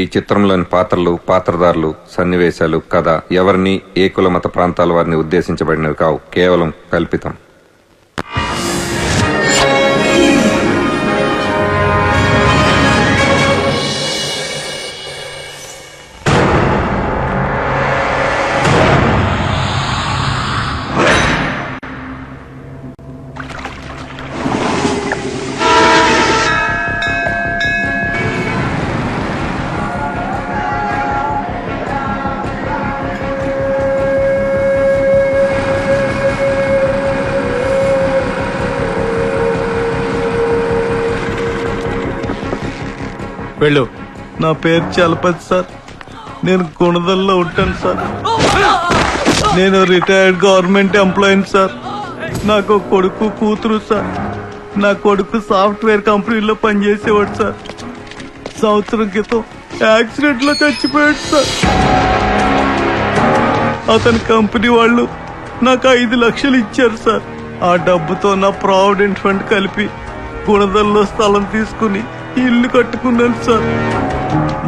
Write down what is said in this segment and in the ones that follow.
ఈ చిత్రంలోని పాత్రలు, పాత్రధారులు, సన్నివేశాలు, కథ ఎవరిని, ఏ కుల మత ప్రాంతాల వారిని ఉద్దేశించబడినవి కావు, కేవలం కల్పితం. వెళ్ళు. నా పేరు చలపతి సార్. నేను గుణదల్లో ఉంటాను సార్. నేను రిటైర్డ్ గవర్నమెంట్ ఎంప్లాయీని సార్. నాకు కొడుకు, కూతురు సార్. నా కొడుకు సాఫ్ట్వేర్ కంపెనీలో పనిచేసేవాడు సార్. సంవత్సరం క్రితం యాక్సిడెంట్ లో చచ్చిపోయాడు సార్. అతని కంపెనీ వాళ్ళు నాకు 5 లక్షలు ఇచ్చారు సార్. ఆ డబ్బుతో నా ప్రావిడెంట్ ఫండ్ కలిపి గుణదల్లో స్థలం తీసుకుని ఇల్లు కట్టుకున్నాను సార్.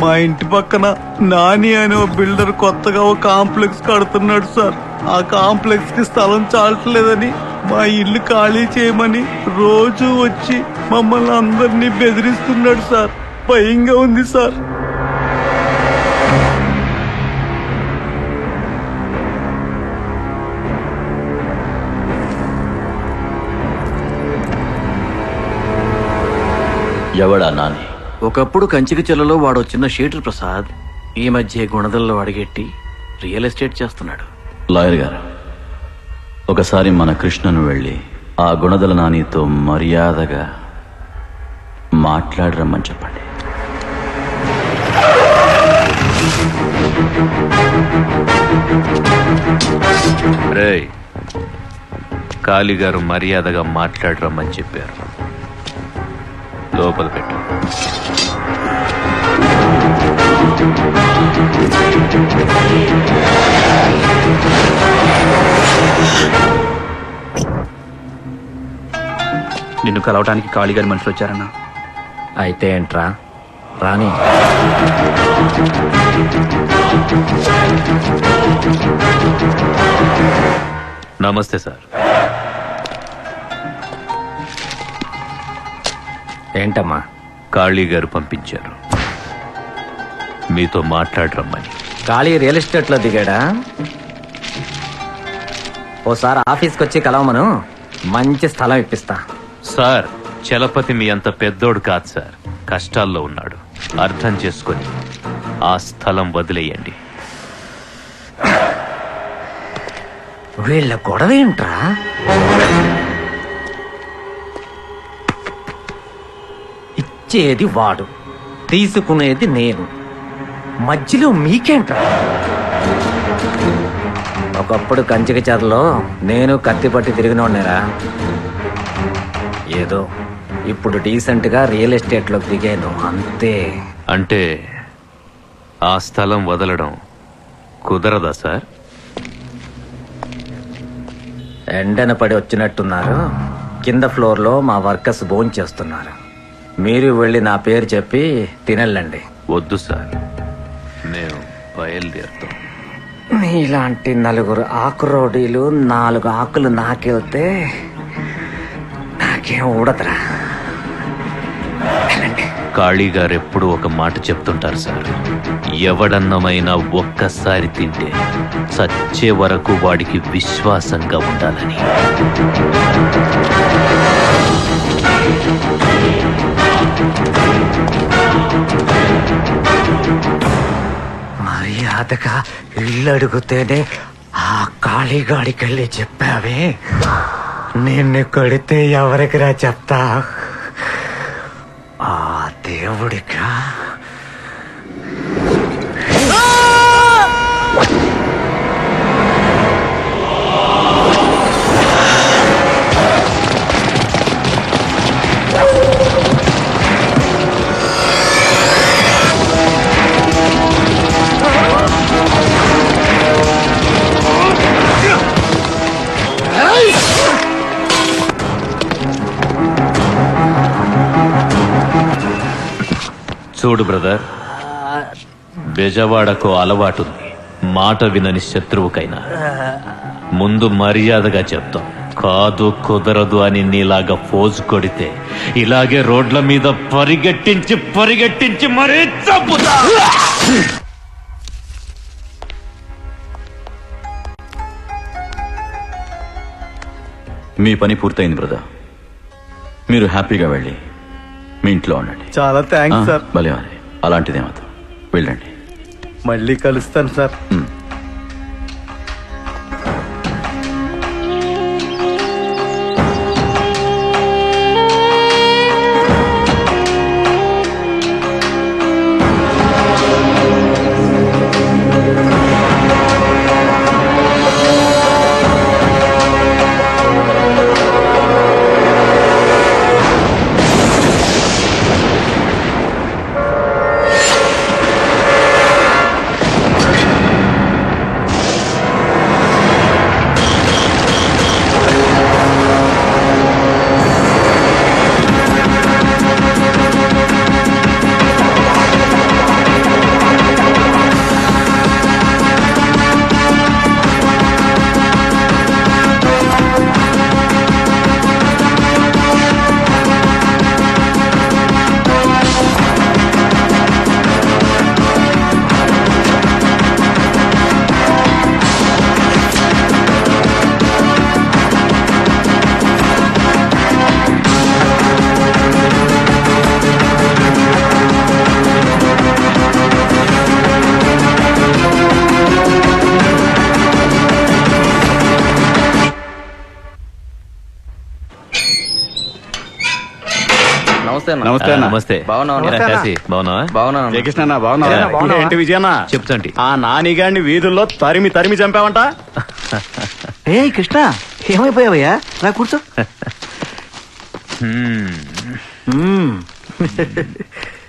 మా ఇంటి పక్కన నాని అనే బిల్డర్ కొత్తగా ఒక కాంప్లెక్స్ కడుతున్నాడు సార్. ఆ కాంప్లెక్స్ కి స్థలం చాలట్లేదని మా ఇల్లు ఖాళీ చేయమని రోజు వచ్చి మమ్మల్ని అందరినీ బెదిరిస్తున్నాడు సార్. భయంగా ఉంది సార్. ఎవడా నాని? ఒకప్పుడు కంచికి చెల్లలో వాడు చిన్న షీటర్ ప్రసాద్. ఈ మధ్య గుణదల్లో అడిగెట్టి రియల్ ఎస్టేట్ చేస్తున్నాడు. లాయర్ గారు, ఒకసారి మన కృష్ణను వెళ్ళి ఆ గుణదల నానితో మర్యాదగా మాట్లాడరమ్మని చెప్పండి. రేయ్, కాళీగారు మర్యాదగా మాట్లాడరమ్మని చెప్పారు. లోపల పెట్టు. నిన్ను కలవటానికి కాళీగారి మనుషులు వచ్చారన్నా. అయితే ఏంట్రా, రాని. నమస్తే సార్. ఏంటమ్మా? కాళీగారు పంపించారు మీతో మాట్లాడరమ్మని. ఖాళీ రియల్ ఎస్టేట్ లో దిగాడా? ఓసారి ఆఫీస్కి వచ్చి కలవమను, మంచి స్థలం ఇప్పిస్తా. సార్, చలపతి మీ అంత పెద్దోడు కాదు సార్. కష్టాల్లో ఉన్నాడు. అర్థం చేసుకొని ఆ స్థలం వదిలేయండి. వీళ్ళ గొడవ ఏంట్రా? ఇచ్చేది వాడు, తీసుకునేది నేను. మధ్యలో మీకేంట్రా? ఒకప్పుడు కంచిక చెరలో నేను కత్తి పట్టి తిరిగినోడ్నేరా. ఏదో ఇప్పుడు డీసెంట్ గా రియల్ ఎస్టేట్ లోకి దిగాను అంతే. అంటే ఆ స్థలం వదలడం కుదరదా సార్? ఎండన పడి వచ్చినట్టున్నారు. కింద ఫ్లోర్ లో మా వర్కర్స్ భోంచేస్తున్నారు. మీరు వెళ్ళి నా పేరు చెప్పి తినెళ్ళండి. వద్దు సార్, మేము బయలుదేరుతాం. మీలాంటి 4 ఆకురోడీలు 4 ఆకులు నాకెళ్తే నాకేం ఊడదురా. కాళీగారు ఎప్పుడు ఒక మాట చెప్తుంటారు సార్. ఎవడన్నమైనా ఒక్కసారి తింటే చచ్చే వరకు వాడికి విశ్వాసంగా ఉండాలని. మర్యాదగా ఇల్లు అడిగితేనే ఆ కాళీగాడికెళ్ళి చెప్పావే, నిన్ను కొడితే ఎవరికిరా చెప్తా? ఆ దేవుడికా? చూడు బ్రదర్, బెజవాడకు అలవాటుంది, మాట వినని శత్రువుకైనా. ముందు మర్యాదగా చెప్తాం, కాదు కుదరదు అని నీలాగా ఫోజు కొడితే ఇలాగే రోడ్ల మీద పరిగెట్టించి మరీ చంపుతా. మీ పని పూర్తయింది బ్రదర్. మీరు హ్యాపీగా వెళ్ళి మీ ఇంట్లో ఉండండి. చాలా థ్యాంక్స్ సార్. భలే అలాంటిదేమవుతా, వెళ్ళండి. మళ్ళీ కలుస్తాను సార్. నమస్తే అన్న. నమస్తే. బాగున్నావా? ఏరా కాశీ, బాగున్నావా? బాగున్నాను. జయకృష్ణ బాగున్నావా? ఏంటి విజయన్న, చెప్తాంటి. ఆ నానిగాడిని వీధుల్లో తరిమి చంపావంట. ఏ కృష్ణ, ఏమైపోయావయ్యా? రా కూర్చో.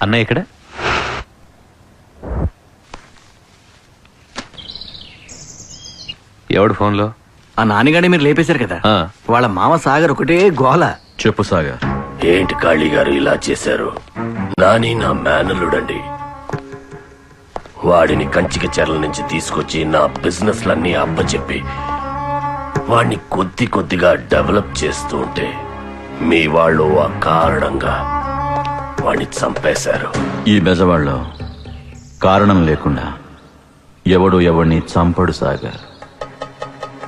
అన్నయ్య ఇక్కడ? ఎవడు ఫోన్లో? ఆ నాన్నగాడిని మీరు లేపేశారు కదా, ఆ. వాళ్ళ మామ సాగర్ ఒకటే గోల. చెప్పు సాగర్. ఏంటి కాళీ గారు ఇలా చేశారు? నాని నా మేనల్లుడండి. వాడిని కంచిక చెర్ల నుంచి తీసుకొచ్చి నా బిజినెస్ లన్నీ అప్పచెప్పి వాడిని కొద్దిగా డెవలప్ చేస్తూ ఉంటే మీ వాళ్ళు ఆ కారణంగా వాడిని చంపేశారు. ఈ బెజవాడలో కారణం లేకుండా ఎవడు ఎవడిని చంపడు సాగర్.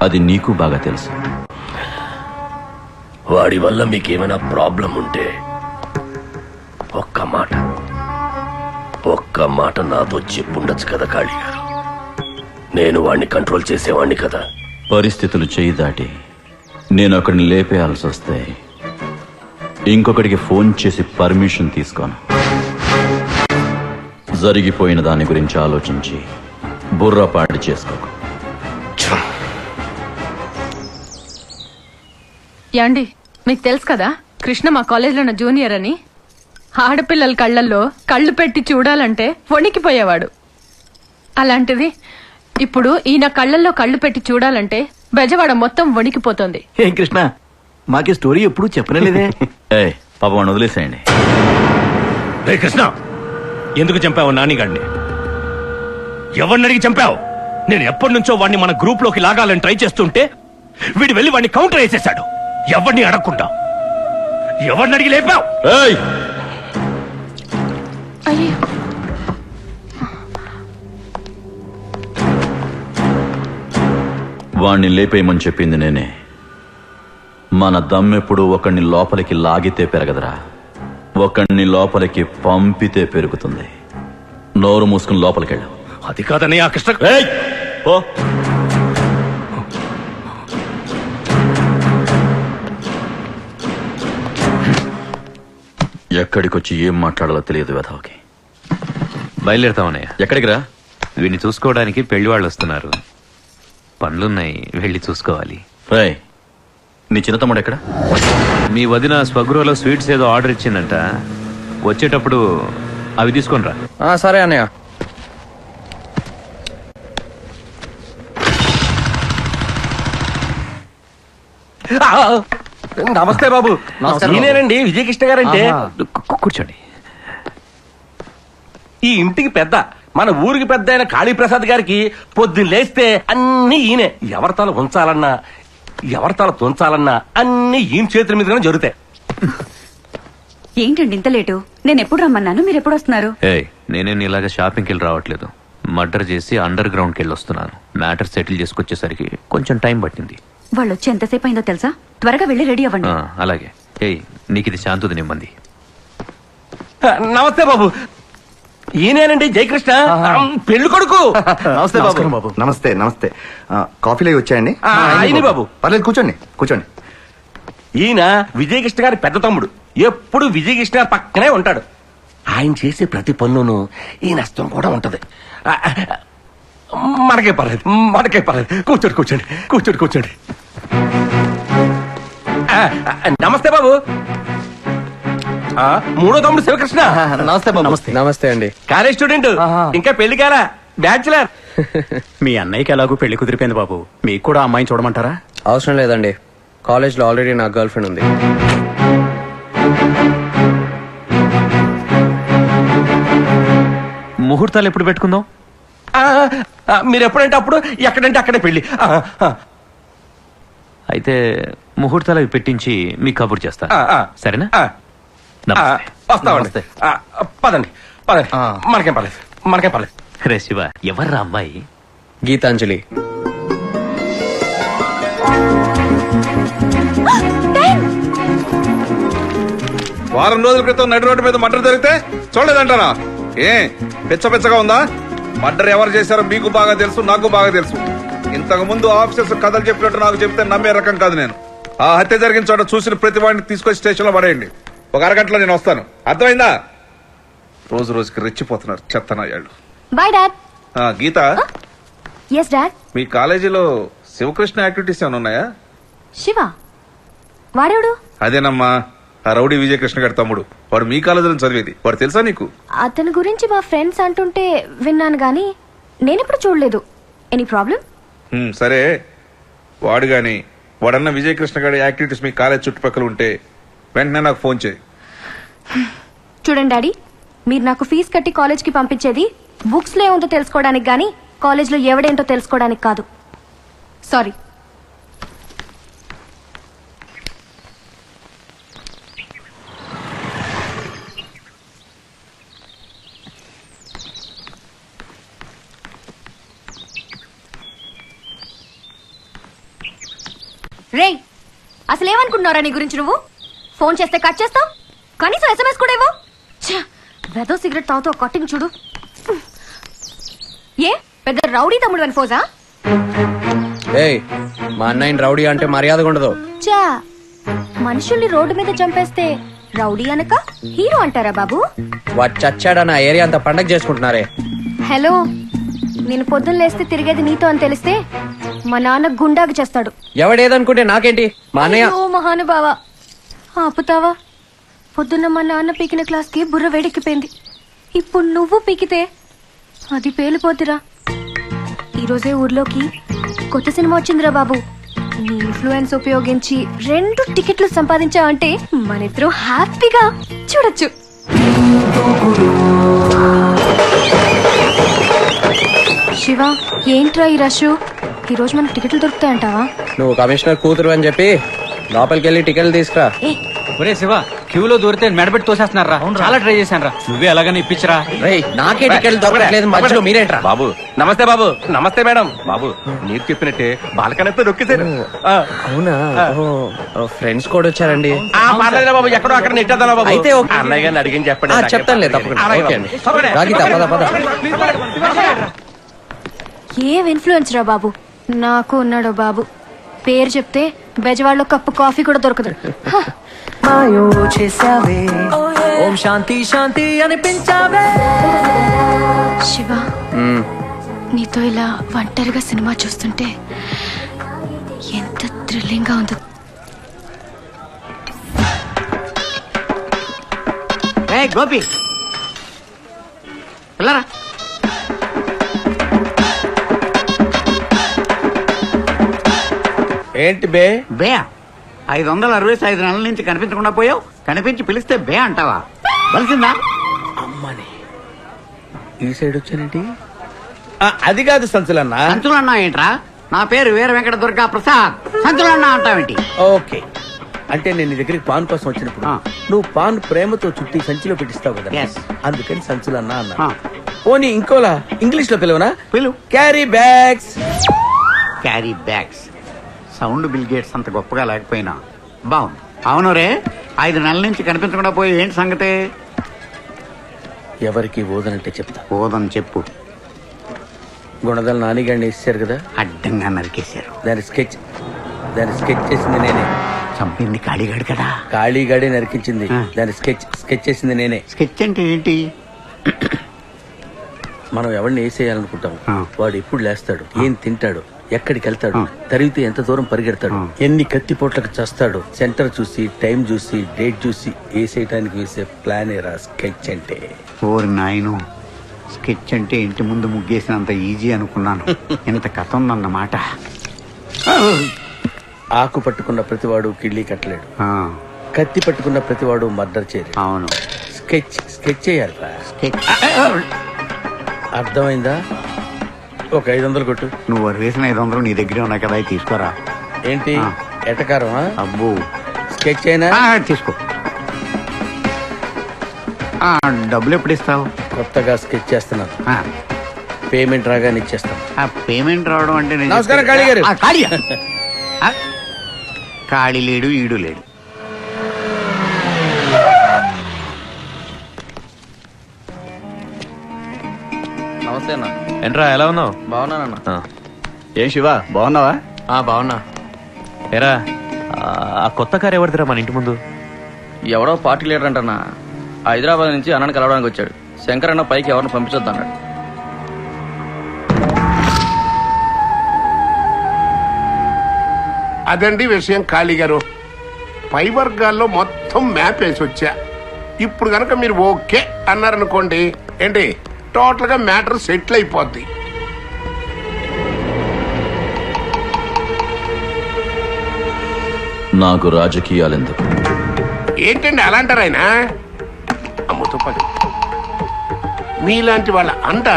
అది నీకు బాగా తెలుసు. వాడి వల్ల మీకేమైనా ప్రాబ్లం ఉంటే ఒక్క మాట నాతో చెప్పుండొచ్చు కదా కాళీ గారు. నేను వాడిని కంట్రోల్ చేసేవాడిని కదా. పరిస్థితులు చేయి దాటి నేను ఒకడిని లేపేయాల్సి వస్తే ఇంకొకడికి ఫోన్ చేసి పర్మిషన్ తీసుకోను. జరిగిపోయిన దాని గురించి ఆలోచించి బుర్రపాటు చేసుకోకు. యాండి, మీకు తెలుసు కదా కృష్ణ మా కాలేజీలో ఉన్న జూనియర్ అని. ఆడపిల్లల కళ్ళల్లో కళ్ళు పెట్టి చూడాలంటే వణికిపోయేవాడు. అలాంటిది ఇప్పుడు ఈయన కళ్ళల్లో కళ్ళు పెట్టి చూడాలంటే బెజవాడ మొత్తం వణికిపోతుంది. ఏం కృష్ణ, మాకి స్టోరీ ఎప్పుడు చెప్పలేదే. ఏ పాప వాడిని వదిలేసేయండి. రే కృష్ణ, ఎందుకు చంపావు నానిగాడిని? ఎవరిని అడిగి చంపావు? నేను ఎప్పటి నుంచో వాడిని మన గ్రూప్ లోకి లాగాలని ట్రై చేస్తుంటే వీడు వెళ్ళి వాడిని కౌంటర్ వేసేశాడు. ఎవరిని అడగకుండా ఎవరిని అడిగి లేపావు? అయ్యో, వాణ్ణి లేపేయమని చెప్పింది నేనే. మన దమ్మెప్పుడు ఒకణ్ణి లోపలికి లాగితే పెరగదురా, ఒకణ్ణి లోపలికి పంపితే పెరుగుతుంది. నోరు మూసుకుని లోపలికెళ్ళు. అది కాదని ఆ కృష్ణ. ఓ ఎక్కడికొచ్చి ఏం మాట్లాడాలో తెలియదు వెధవకి. బయలుదేరుతామన్నయ్య. ఎక్కడికి రా? వీడిని చూసుకోవడానికి పెళ్లి వాళ్ళు వస్తున్నారు. పనులున్నాయి, వెళ్ళి చూసుకోవాలి. రాయ్, నీ చిన్న తమ్ముడు ఎక్కడ? మీ వదిన స్వగృహలో స్వీట్స్ ఏదో ఆర్డర్ ఇచ్చిందంట. వచ్చేటప్పుడు అవి తీసుకొని రా. సరే అన్నయ్య. నమస్తే బాబు. నేనేనండి విజయకృష్ణ గారంటే. కూర్చోండి. ఈ ఇంటికి పెద్ద మన ఊరికి పెద్ద అయిన కాళీప్రసాద్ గారికి పొద్దున్న లేస్తే అన్ని ఈయనే. ఎవరి తల ఉంచాలన్నా ఎవరి తల తుంచాలన్నా అన్ని ఈయన చేతుల మీదుగానే జరుగుతాయి. ఏంటండి ఇంత లేటు? నేను ఎప్పుడు రమ్మన్నాను, మీరు ఎప్పుడు వస్తున్నారు? ఏయ్, నేనేం ఇలాగ షాపింగ్కి వెళ్ళి రావట్లేదు. మర్డర్ చేసి అండర్ గ్రౌండ్కి వెళ్ళి వస్తున్నాను. మ్యాటర్ సెటిల్ చేసుకొచ్చేసరికి కొంచెం టైం పట్టింది. వాళ్ళు వచ్చి ఎంతసేపు అయిందో తెలుసా? త్వరగా వెళ్ళి రెడీ అవ్వండి. అలాగే. ఏయ్, నీకు ఇది శాంతుది నిమ్మంది. నమస్తే బాబు. ఈయనేనండి జయకృష్ణ, పెళ్లి కొడుకు. నమస్తే బాబు. నమస్తే నమస్తే. కాఫీలో వచ్చాయండి? అయిని బాబు. పర్లేదు, కూర్చోండి కూర్చోండి. ఈయన విజయకృష్ణ గారి పెద్ద తమ్ముడు. ఎప్పుడు విజయకృష్ణ గారి పక్కనే ఉంటాడు. ఆయన చేసే ప్రతి పన్నును ఈ నష్టం కూడా ఉంటది. మనకే పర్లేదు, మనకే పర్లేదు. కూర్చోండి కూర్చోండి కూర్చోండి కూర్చోండి. నమస్తే బాబు. మూడో తమ్ముడు శివకృష్ణ. నమస్తే బాబు. నమస్తే అండి. కాలేజ్ స్టూడెంట్, ఇంకా పెళ్లి కాలా, బ్యాచులర్. మీ అన్నయ్యకి ఎలాగో పెళ్లి కుదిరిపోయింది బాబు, మీకు కూడా అమ్మాయిని చూడమంటారా? అవసరం లేదండి, కాలేజ్ లో ఆల్రెడీ నా గర్ల్ ఫ్రెండ్ ఉంది. ముహూర్తాలు ఎప్పుడు పెట్టుకుందాం? మీరు ఎప్పుడంటే అప్పుడు, ఎక్కడంటే అక్కడే పెళ్లి. అయితే ముహూర్తాలు అవి పెట్టించి మీకు కబుర్ చేస్తా, సరేనా? నమస్తే. వస్తామండి. పదండి పదండి. మనకేం పర్లేదు, మనకేం పర్లేదు. రే శివ, ఎవర్రా అమ్మాయి? గీతాంజలి. వారం రోజుల క్రితం నడి రోడ్డు మీద మర్డర్ జరిగితే చూడలేదంటారా? ఏ పెచ్చగా ఉందా? మర్డర్ ఎవరు చేశారో మీకు బాగా తెలుసు, నాకు బాగా తెలుసు. ఇంతకు ముందు ఆఫీసర్స్ కథలు చెప్పినట్టు నాకు చెప్తే నమ్మే రకం కాదు నేను. ఆ హత్య జరిగిన చోట చూసిన ప్రతి వాడిని తీసుకొచ్చి స్టేషన్ లో పడేయండి. ఒక అరగంటలో నేను వస్తాను, అర్థమైందా? రోజు రోజుకి రెచ్చిపోతున్నారు చెత్తనాయాళ్ళు. Bye dad. Geetha, yes dad. మీ కాలేజీలో శివకృష్ణ యాక్టివిటీస్ ఏమైనా ఉన్నాయా? శివ వాడేవుడు? అదేనమ్మా, ఆ రౌడీ విజయకృష్ణ గారి తమ్ముడు. వాడు మీ కాలేజీలో చదివేది. వాడు తెలుసా నీకు? అతని గురించి మా ఫ్రెండ్స్ అంటుంటే విన్నాను గానీ నేనెప్పుడు చూడలేదు. Any problem? సరే, వాడు గాని వాడన్న విజయకృష్ణ గారి యాక్టివిటీస్ మీ కాలేజ్ చుట్టుపక్కల ఉంటే వెంటనే నాకు ఫోన్ చేయి. చూడండి డాడీ, మీరు నాకు ఫీజు కట్టి కాలేజ్కి పంపించేది బుక్స్ లో ఏముందో తెలుసుకోవడానికి గానీ కాలేజ్లో ఎవడేంటో తెలుసుకోవడానికి కాదు. సారీ. రేయ్, అసలు ఏమనుకుంటున్నారా నీ గురించి నువ్వు? ఫోన్ చేస్తే కట్ చేస్తావు, కనీసం ఎస్ఎంఎస్ కూడా ఇవ్వవు. వెదో సిగరెట్ తాగుతూ కట్టింగ్ చూడు. ఏ పెద్ద రౌడీ తమ్ముడు అని ఫోజా? ఏయ్, మా అన్నయ్యని రౌడీ అంటే మర్యాదగా ఉండదు. చా, మనుషుల్ని రోడ్డు మీద చంపేస్తే రౌడీ అనక హీరో అంటారా బాబు? వాడు చచ్చాడన్న ఏరియా అంతా పండగ చేసుకుంటున్నారే. హలో, నేను పొద్దున్న లేస్తే తిరిగేది నీతో అని తెలిస్తే మా నాన్న గుండాకి చేస్తాడు. ఎవడేదనుకుంటే నాకేంటి? మా అన్నయ్య. ఓ మహానుభావా, ఆపుతావా? పొద్దున్న మా నాన్న పీకిన క్లాస్ కి బుర్ర వేడెక్కిపోయింది. ఇప్పుడు నువ్వు పీకితే అది పేలిపోతురా. ఈరోజే ఊర్లోకి కొత్త సినిమా వచ్చిందిరా బాబు. నీ ఇన్ఫ్లుయెన్స్ ఉపయోగించి 2 టికెట్లు సంపాదించావంటే మనిద్దరం హ్యాపీగా చూడొచ్చు. శివ, ఏంట్రా ఈ రష్? ఈరోజు మనకు టికెట్లు దొరుకుతాయంటావా? నువ్వు కమిషనర్ కూతురు అని చెప్పి లోపలికి వెళ్ళి టికెట్లు తీసుకురా. ఒరే శివ, క్యూలో దూరితే మెడబెట్టి తోసేస్తున్నారా? చాలా ట్రై చేశాను రా, నువ్వే అలాగని ఇప్పించరా. రేయ్, నాకే టికెట్లు దొరకట్లేదు, మధ్యలో మీరేంట్రా? బాబు నమస్తే. బాబు నమస్తే. మేడం బాబు, మీరు చెప్పినట్టే బాలకనెత్తో నొక్కేశారు. అవునా? ఫ్రెండ్స్ కూడా వచ్చారండి. పర్లేదు బాబు, ఎక్కడో అక్కడ నెట్టేద్దా బాబు. అయితే ఓకే. అన్నయ్య గారిని అడిగిన చెప్పండి. చెప్తానులే, తప్పకుండా. ఓకే అండి. రాగి తప్పదా? పద. ఏం ఇన్ఫ్లుయెన్స్ రా బాబు. నాకు ఉన్నాడో బాబు, పేరు చెప్తే బెజవాడలో కప్పు కాఫీ కూడా దొరకదు. ఓం శాంతి శాంతి అనిపించావే. శివ, నీతో ఇలా ఒంటరిగా సినిమా చూస్తుంటే ఎంత థ్రిల్లింగ్ గా ఉందో. గోపి పిల్లరా, ఏంటి బే? బే 565 నెలల నుంచి కనిపించకుండా పోయావు. కనిపించి పిలిస్తే బే అంటావా? బలిసిందా? ఈ సైడ్ వచ్చానండి. అది కాదు సంచులన్నా. సంచులన్నా ఏంట్రా? నా పేరు వీర వెంకట దుర్గా ప్రసాద్. సంచులన్నా అంటావేంటి? ఓకే, అంటే నేను నీ దగ్గరికి పాన్ కోసం వచ్చినప్పుడు నువ్వు పాన్ ప్రేమతో చుట్టి సంచిలో పెట్టిస్తావు కదా, Yes. అందుకని సంచులన్నా అన్నా. పోనీ ఇంకోలా ఇంగ్లీష్ లో పిలవనా? పిలువు. Carry bags. Carry bags. Sound bill gates అంత గొప్పగా లేకపోయినా బాగుంది. అవును రే, 5 నెలల నుంచి కనిపించకుండా పోయి ఏంటి సంగతి? ఎవరికి ఓదనంటే చెప్తా. పోదని చెప్పు. గుణదల నానిగాడిని వేసారు కదా, అడ్డంగా నరికేశారు. దాని స్కెచ్ చేసింది నేనే. చంపింది కాళీగాడు కదా. ఖాళీగాడే నరికించింది. దాని స్కెచ్ చేసింది నేనే. స్కెచ్ అంటే ఏంటి? మనం ఎవరిని వేసేయాలనుకుంటాం, ఆ. వాడు ఎప్పుడు లేస్తాడు, ఏం తింటాడు, ఎక్కడికి వెళ్తాడు, తరిగితే ఎంత దూరం పరిగెడతాడు, ఎన్ని కత్తిపోట్లకు చేస్తాడు, సెంటర్ చూసి టైం చూసి డేట్ చూసి వేసేయటానికి వేసే ప్లాన్ ఏరా స్కెచ్ అంటే. ఓరి నాయను, స్కెచ్ అంటే ఇంటి ముందు ముగ్గేసినంత ఈజీ అనుకున్నాను. ఇంత కథ ఉందన్నమాట. ఆకు పట్టుకున్న ప్రతివాడు కిళ్ళీ కట్టలేడు, కత్తి పట్టుకున్న ప్రతివాడు మర్డర్ చేయలేడు. అవును, స్కెచ్ చేయాలిరా. స్కెచ్. అర్థమైందా? ఒక 500 కొట్టు. నువ్వు వేసిన 500 నీ దగ్గరే ఉన్నాయి కదా, అవి తీసుకోరా. ఏంటి ఎటకారమా? అబ్బో, స్కెచ్ అయినా తీసుకో. డబ్బులు ఎప్పుడు ఇస్తావు? కొత్తగా స్కెచ్ చేస్తున్నాను, పేమెంట్ రాగానే ఇచ్చేస్తాను. పేమెంట్ రావడం అంటే నేను నమస్కారం, కాళీ గారు. ఖాళీయా? ఖాళీ లేడు, ఈడు లేడు. నమస్తే అన్న. ఏంట్రా ఎలా ఉన్నావు? బాగున్నానన్న. ఏం శివ, బాగున్నావా? బాగున్నా. ఎరా ఆ కొత్త కారు ఎవరిదిరా మన ఇంటి ముందు? ఎవడో పార్టీ లీడర్ అంటన్నా, హైదరాబాద్ నుంచి అన్నని కలవడానికి వచ్చాడు. శంకర్ అన్న పైకి ఎవరిని పంపించొద్దు అన్నాడు. అదండి విషయం. ఖాళీ గారు, పై వర్గాల్లో మొత్తం మ్యాప్ వేసి వచ్చా. ఇప్పుడు గనక మీరు ఓకే అన్నారనుకోండి, ఏంటి టోటల్ గా మ్యాటర్ సెటిల్ అయిపోద్ది. నాకు రాజకీయాలెందుకు? ఏంటండి అలా అంటారు ఆయన? అమ్ముతో పది మీలాంటి వాళ్ళ అండ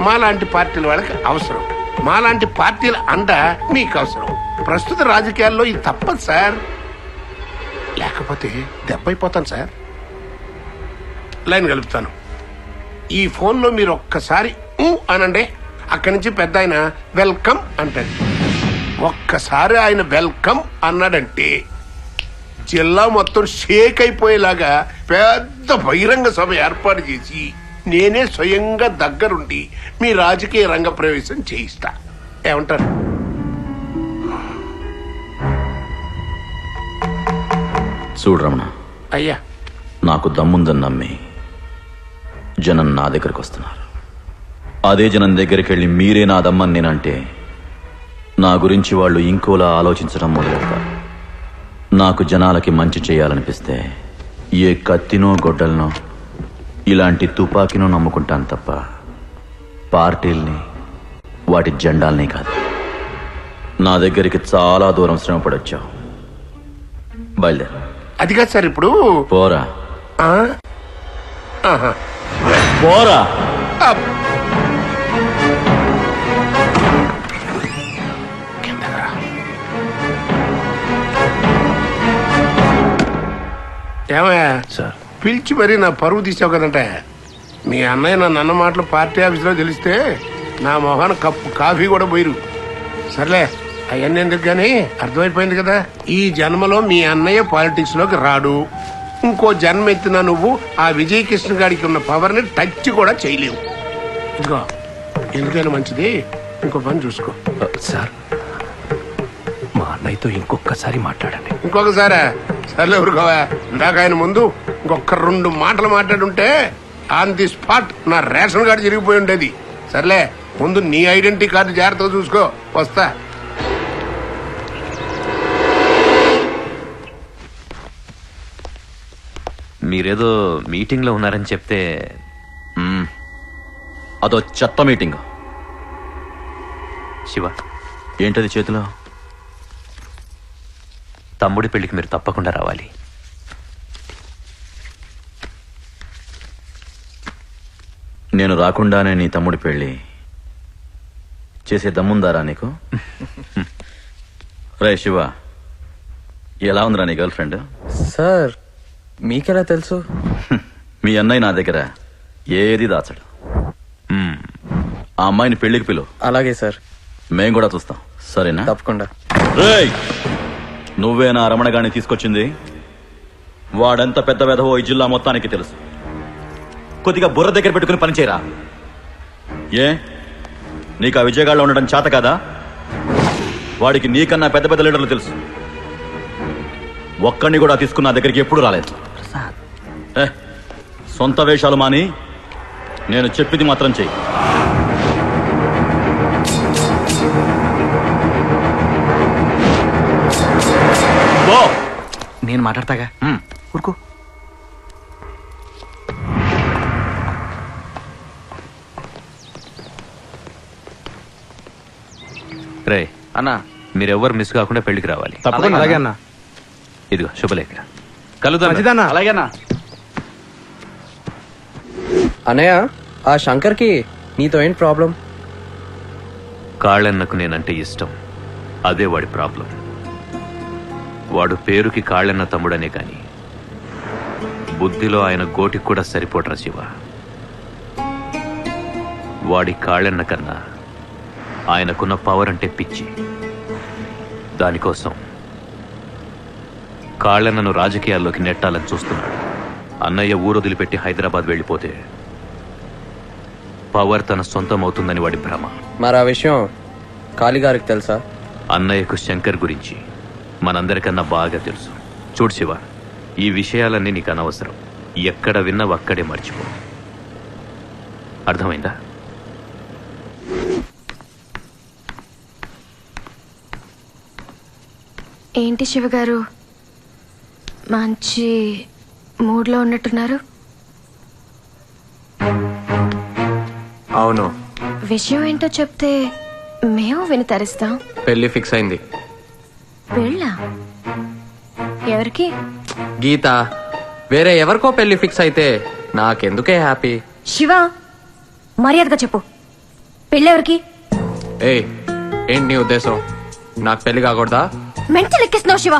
మాలాంటి పార్టీల వాళ్ళకి అవసరం, మాలాంటి పార్టీల అండ మీకు అవసరం. ప్రస్తుత రాజకీయాల్లో ఇది తప్పదు సార్, లేకపోతే దెబ్బైపోతాను సార్. లైన్ కలుపుతాను. ఈ ఫోన్లో మీరు ఒక్కసారి అనండి, అక్కడి నుంచి పెద్ద ఆయన వెల్కమ్ అంటాడు. ఒక్కసారి ఆయన వెల్కమ్ అన్నాడంటే జిల్లా మొత్తం షేక్ అయిపోయేలాగా పెద్ద బహిరంగ సభ ఏర్పాటు చేసి నేనే స్వయంగా దగ్గరుండి మీ రాజకీయ రంగ ప్రవేశం చేయిస్తా. ఏమంటారు? చూడు రమణ, అయ్యా, నాకు దమ్ముందని నమ్మి జనం నా దగ్గరకు వస్తున్నారు. అదే జనం దగ్గరికి వెళ్ళి మీరే నా దమ్మని నేనంటే నా గురించి వాళ్ళు ఇంకోలా ఆలోచించడం మొదలెడతారు. నాకు జనాలకి మంచి చేయాలనిపిస్తే ఏ కత్తినో గొడ్డలనో ఇలాంటి తుపాకీనో నమ్ముకుంటాను తప్ప పార్టీల్ని వాటి జెండాల్ని కాదు. నా దగ్గరికి చాలా దూరం శ్రమపడొచ్చావు, బయలుదేరు. అది కాదు సార్, ఇప్పుడు పోరా. ఆహా. పోరా. ఏమయ్యా సార్, పిలిచి మరీ నా పరువు తీసావు కదంటే. మీ అన్నయ్య నన్ను అన్న మాటలు పార్టీ ఆఫీసులో తెలిస్తే నా మొహాన కప్పు కాఫీ కూడా పోయిరు. సర్లే, అవన్నీ ఎందుకు కానీ అర్థమైపోయింది కదా. ఈ జన్మలో మీ అన్నయ్య పాలిటిక్స్ లోకి రాడు. ఇంకో జన్మ ఎత్తిన నువ్వు ఆ విజయకృష్ణ గారికి ఉన్న పవర్ ని టచ్ కూడా చేయలేవు. ఇదిగో, ఎందుకైనా మంచిది ఇంకో పని చూసుకో. సార్ మా అన్నయ్యతో ఇంకొకసారి మాట్లాడండి. ఇంకొకసారా? సర్లే ఊరుకోవా. ఇందాక ఆయన ముందు ఇంకొక 2 మాటలు మాట్లాడుంటే ఆన్ ది స్పాట్ నా రేషన్ కార్డు జరిగిపోయి ఉండేది. సర్లే, ముందు నీ ఐడెంటిటీ కార్డు జాగ్రత్తగా చూసుకో. వస్తా. మీరేదో మీటింగ్ లో ఉన్నారని చెప్తే అదో చెత్త మీటింగ్. శివ, ఏంటది చేతిలో? తమ్ముడి పెళ్లికి మీరు తప్పకుండా రావాలి. నేను నేను రాకుండానే నీ తమ్ముడి పెళ్లి చేసే దమ్ముందారా నీకు? రే శివ, ఎలా ఉందిరా నీ గర్ల్ ఫ్రెండ్? సార్ మీకెలా తెలుసు? మీ అన్నయ్య నా దగ్గర ఏది దాచడు. ఆ అమ్మాయిని పెళ్లికి పిలువు. అలాగే సార్. మేం కూడా చూస్తాం, సరేనా? తప్పకుండా. రేయ్, నువ్వే నా రమణ గారిని తీసుకొచ్చింది? వాడెంత పెద్ద వెధవో ఈ జిల్లా మొత్తానికి తెలుసు. కొద్దిగా బుర్ర దగ్గర పెట్టుకుని పనిచేయరా. ఏ నీకు ఆ విజయగాళ్ళు ఉండడం చేత కాదా? వాడికి నీకన్నా పెద్ద పెద్ద లీడర్లు తెలుసు. ఒక్కడిని కూడా తీసుకున్న దగ్గరికి ఎప్పుడు రాలేదు. సొంత వేషాలు మాని నేను చెప్పింది మాత్రం చెయ్యి. నేను మాట్లాడతాగా, ఊరుకో. రే అన్నా, మీరెవ్వరు మిస్ కాకుండా పెళ్లికి రావాలి. తప్పకుండా. అలాగే అన్న. ఇదిగో శుభలేఖ, కలుద్దాం. అలాగే అన్న. అన్నయ్య, ఆ శంకర్కి నీతో ఏంటి ప్రాబ్లం? కాళ్ళన్నకు నేనంటే ఇష్టం, అదే వాడి ప్రాబ్లం. వాడు పేరుకి కాళ్ళన్న తమ్ముడనే కాని బుద్ధిలో ఆయన గోటికి కూడా సరిపోటరా శివ. వాడి కాళ్ళన్న కన్నా ఆయనకున్న పవర్ అంటే పిచ్చి. దానికోసం కాళ్ళన్నను రాజకీయాల్లోకి నెట్టాలని చూస్తున్నాడు. అన్నయ్య ఊరొదిలిపెట్టి హైదరాబాద్ వెళ్ళిపోతే పవర్ తన సొంతం అవుతుందని వాడి భ్రమ. మరి ఆ విషయం కాళీగారికి తెలుసా? అన్నయ్యకు శంకర్ గురించి మనందరికన్నా బాగా తెలుసు. చూడు శివ, ఈ విషయాలన్నీ నీకు అనవసరం. ఎక్కడ విన్నా అక్కడే మర్చిపో. అర్థమైందా? ఏంటి శివగారు, మంచి మూడ్లో ఉన్నట్టున్నారు? అవును. విషయం ఏంటో చెప్తే మేము విని తరిస్తాం. పెళ్లి ఫిక్స్ అయింది. పెళ్ళా? ఎవరికి? గీత. వేరే ఎవరికో పెళ్లి ఫిక్స్ అయితే నాకెందుకే హ్యాపీ. శివ, మర్యాదగా చెప్పు, పెళ్ళెవరికి? ఏయ్, ఏంటి నీ ఉద్దేశం? నాకు పెళ్లి కాకూడదా? మెంటల్ ఎక్కిస్తున్నావు శివ,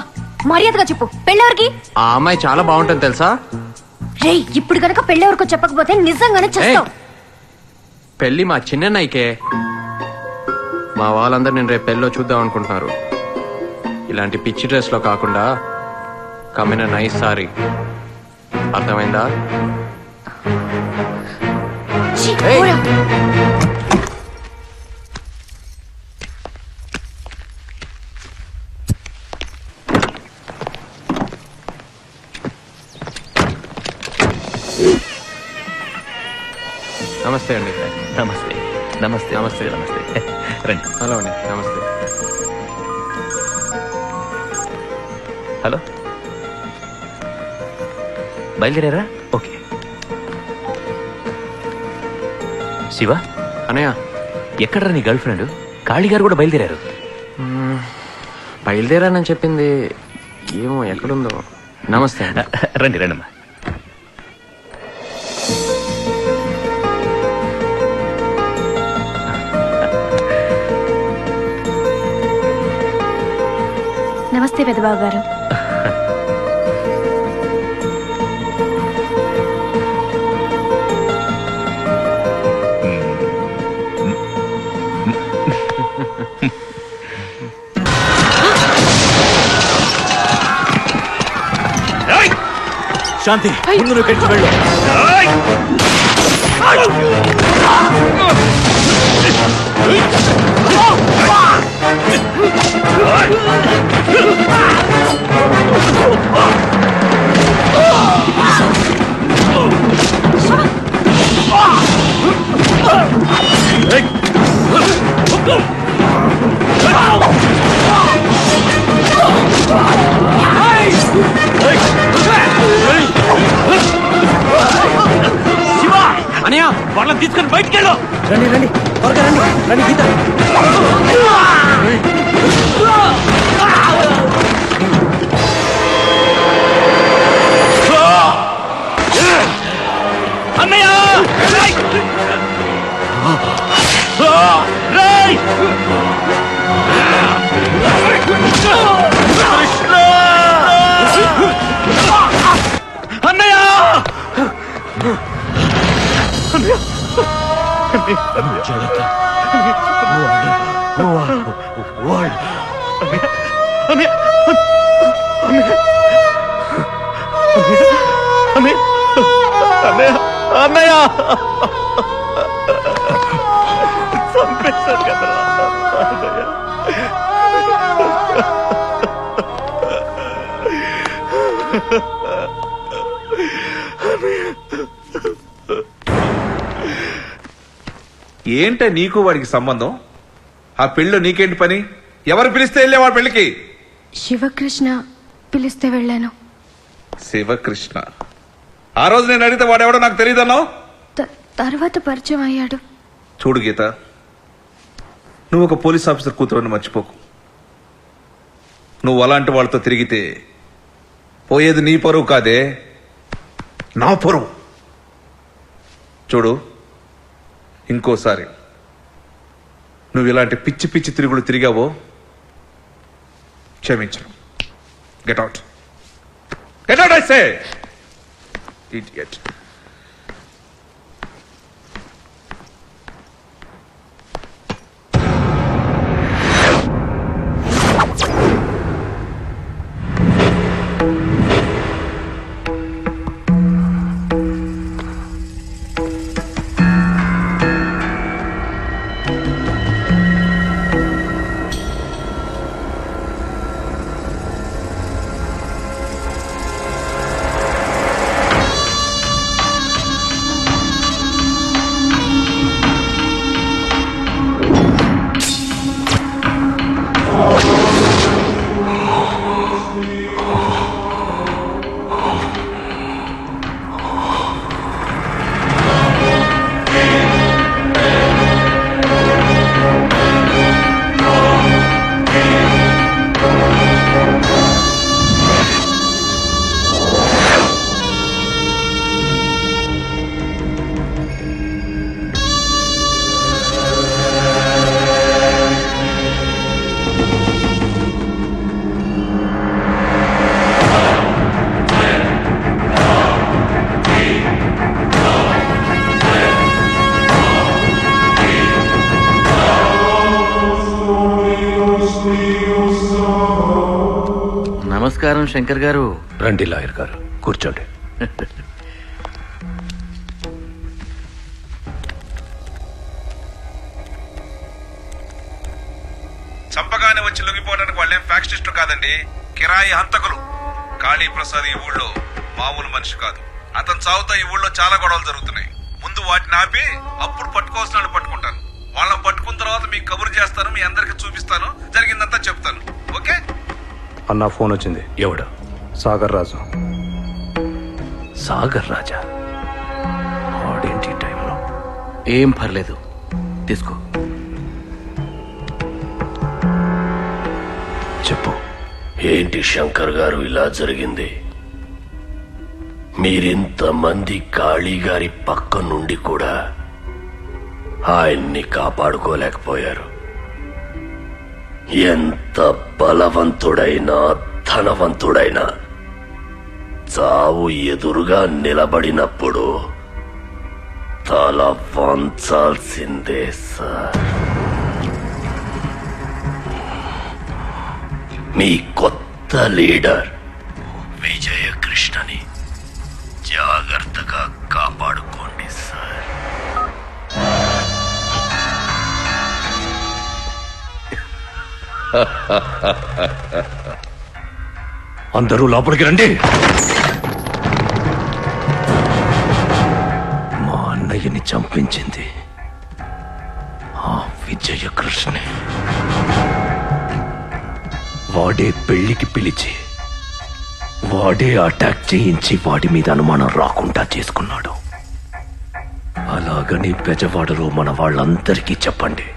మర్యాదగా చెప్పు, పెళ్ళెవరికి? ఆ అమ్మాయి చాలా బాగుంటుంది తెలుసా? రే, ఇప్పుడు గనక పెళ్ళెవరికో చెప్పకపోతే నిజంగానే చేస్తావు. పెళ్లి మా చిన్నన్నయ్యకే. మా వాళ్ళందరూ నేను రేపు పెళ్ళిలో చూద్దాం అనుకుంటున్నారు. ఇలాంటి పిచ్చి డ్రెస్ లో కాకుండా కమ్మిన నైస్ సారీ. అర్థమైందా? నమస్తే అండి. నమస్తే నమస్తే నమస్తే. నమస్తే. రండి. హలో అండి. నమస్తే. హలో, బయలుదేరారా? ఓకే. శివ, అనయ్య, ఎక్కడరా నీ గర్ల్ ఫ్రెండ్? కాళీ గారు కూడా బయలుదేరారు. బయలుదేరానని చెప్పింది, ఏమో ఎక్కడుందో. నమస్తే. రండి రండమ్మా. నమస్తే పెద్దబాబు గారు. శాంతి, ముందు నువ్వు కలిసి వెళ్ళు. అనయ్య, వాళ్ళని తీసుకొని బయటికి వెళ్ళు. రండి రండి, త్వరగా రండి. రండి గీత. అన్నయ్య, అన్నయ్య అన్నయ్య చంపేశారు కదా ఏంటే నీకు వాడికి సంబంధం? ఆ పెళ్ళి నీకేంటి పని? ఎవరు పిలిస్తే వెళ్ళే వాడి పెళ్ళికి? శివకృష్ణ పిలిస్తే వెళ్ళాను. శివకృష్ణ? ఆ రోజు నేను అడిగితే వాడెవడో నాకు తెలియదన్నావు. తర్వాత పరిచయం అయ్యాడు. చూడు గీత, నువ్వు ఒక పోలీస్ ఆఫీసర్ కూతురని మర్చిపోకు. నువ్వు అలాంటి వాళ్ళతో తిరిగితే పోయేది నీ పరువు కాదే, నా పరువు. చూడు, ఇంకోసారి నువ్వు ఇలాంటి పిచ్చి పిచ్చి తిరుగులు తిరిగావో క్షమించను. Get out, get out I say. Idiot. నమస్కారం శంకర్ గారు. రండి లాయర్ గారు, కూర్చోండి. చంపగానే వచ్చి లొంగిపోవడానికి వాళ్ళేం ఫ్యాక్షనిస్టులు కాదండి, కిరాయి హంతకులు. కాళీ ప్రసాద్ ఈ ఊళ్ళో మామూలు మనిషి కాదు. అతను చావుతో ఈ ఊళ్ళో చాలా గొడవలు జరుగుతున్నాయి. ముందు వాటిని ఆపి అప్పుడు పట్టుకోవాల్సిన వాళ్ళు పట్టుకుంటాను. వాళ్ళని పట్టుకున్న తర్వాత మీకు కబురు చేస్తాను, మీ అందరికి చూపిస్తాను, జరిగిందంతా చెప్తాను. ఓకే? అన్న ఫోన్ వచ్చింది. ఎవడు? సాగర్ రాజు. సాగర్ రాజా? ఆడేంటి టైంలో? ఏం పర్లేదు, తీసుకో. చెప్పు. ఏంటి శంకర్ గారు ఇలా జరిగింది? మీరింతమంది కాళీ గారి పక్క నుండి కూడా ఆయన్ని కాపాడుకోలేకపోయారు. ఎంత బలవంతుడైనా ధనవంతుడైనా చావు ఎదురుగా నిలబడినప్పుడు తల వంచాల్సిందే సార్. మీ కొత్త లీడర్ విజయకృష్ణని జాగ్రత్తగా కాపాడుకోండి సార్. అందరూ లోపలికి రండి. మా అన్నయ్యని చంపించింది ఆ విజయకృష్ణే. వాడే పెళ్లికి పిలిచి వాడే అటాక్ చేయించి వాడి మీద అనుమానం రాకుండా చేసుకున్నాడు. అలాగని బెజవాడలో మన వాళ్ళందరికీ చెప్పండి.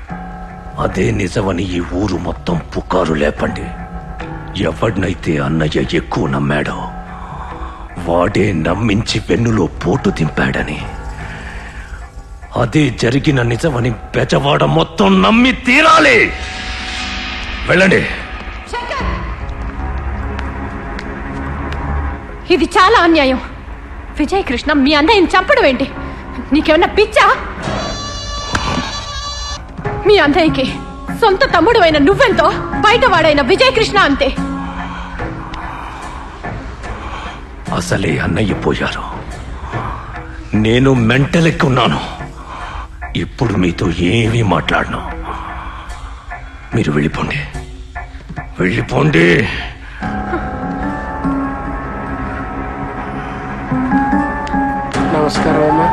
అదే నిజమని ఈ ఊరు మొత్తం పుకారు లేపండి. ఎవడినైతే అన్నయ్య ఎక్కువ నమ్మాడో వాడే నమ్మించి వెన్నులో పోటు దింపాడని అది జరిగిన నిజమని బెజవాడ మొత్తం నమ్మి తీరాలి. వెళ్ళండి. ఇది చాలా అన్యాయం. విజయ్ కృష్ణ మీ అన్నయ్యని చంపడం ఏంటి? నీకేమన్నా పిచ్చా? మీ అన్నయ్యకి సొంత తమ్ముడు అయిన నువ్వెంతో, బయటవాడైన విజయ్ కృష్ణ అంతే. అసలే అన్నయ్య పోయారు. నేను మెంటలెక్కున్నాను. ఇప్పుడు మీతో ఏమీ మాట్లాడను. మీరు వెళ్ళిపోండి. వెళ్ళిపోండి. నమస్కారం అమ్మా.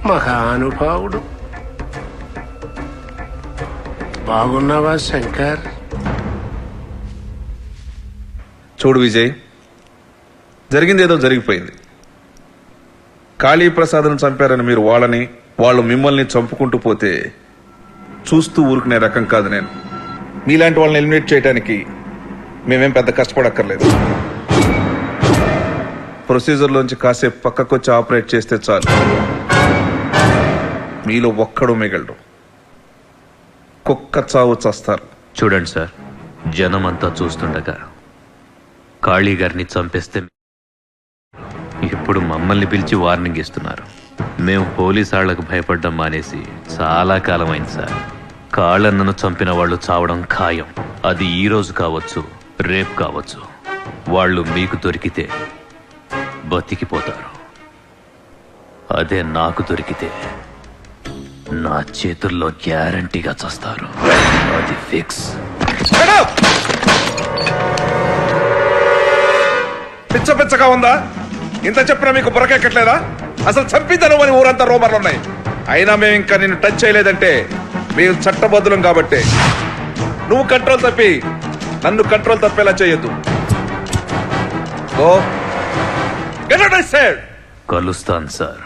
మహానుభావుడు. బాగున్నావా శంకర్? చూడు విజయ్, జరిగిందేదో జరిగిపోయింది. కాళీప్రసాద్ను చంపారని మీరు వాళ్ళని, వాళ్ళు మిమ్మల్ని చంపుకుంటూ పోతే చూస్తూ ఊరుకునే రకం కాదు నేను. మీలాంటి వాళ్ళని ఎలిమినేట్ చేయడానికి మేమేం పెద్ద కష్టపడక్కర్లేదు. ప్రొసీజర్లోంచి కాసేపు పక్కకొచ్చి ఆపరేట్ చేస్తే చాలు, మీలో ఒక్కడు మిగలడు. కుక్క చావు చస్తారు. చూడండి సార్, జనం అంతా చూస్తుండగా కాళీ గారిని చంపేస్తే ఇప్పుడు మమ్మల్ని పిలిచి వార్నింగ్ ఇస్తున్నారు. మేము పోలీసు వాళ్లకు భయపడ్డం మానేసి చాలా కాలం అయింది సార్. కాళ్ళన్నను చంపిన వాళ్ళు చావడం ఖాయం. అది ఈ రోజు కావచ్చు, రేపు కావచ్చు. వాళ్ళు మీకు దొరికితే బతికిపోతారు. అదే నాకు దొరికితే నా చేతుల్లో గ్యారంటీగా చస్తారు. అది ఫిక్స్. పిచ్చ పిచ్చగా ఉందా? ఇంత చెప్పినా మీకు బుర్రకెక్కట్లేదా? అసలు చంపిద్దను అని ఊరంతా రూమర్లు ఉన్నాయి. అయినా మేము ఇంకా నిన్ను టచ్ చేయలేదంటే మేము చట్టబద్ధులం కాబట్టి. నువ్వు కంట్రోల్ తప్పి నన్ను కంట్రోల్ తప్పేలా చేయొద్దు. కలుస్తాను సార్.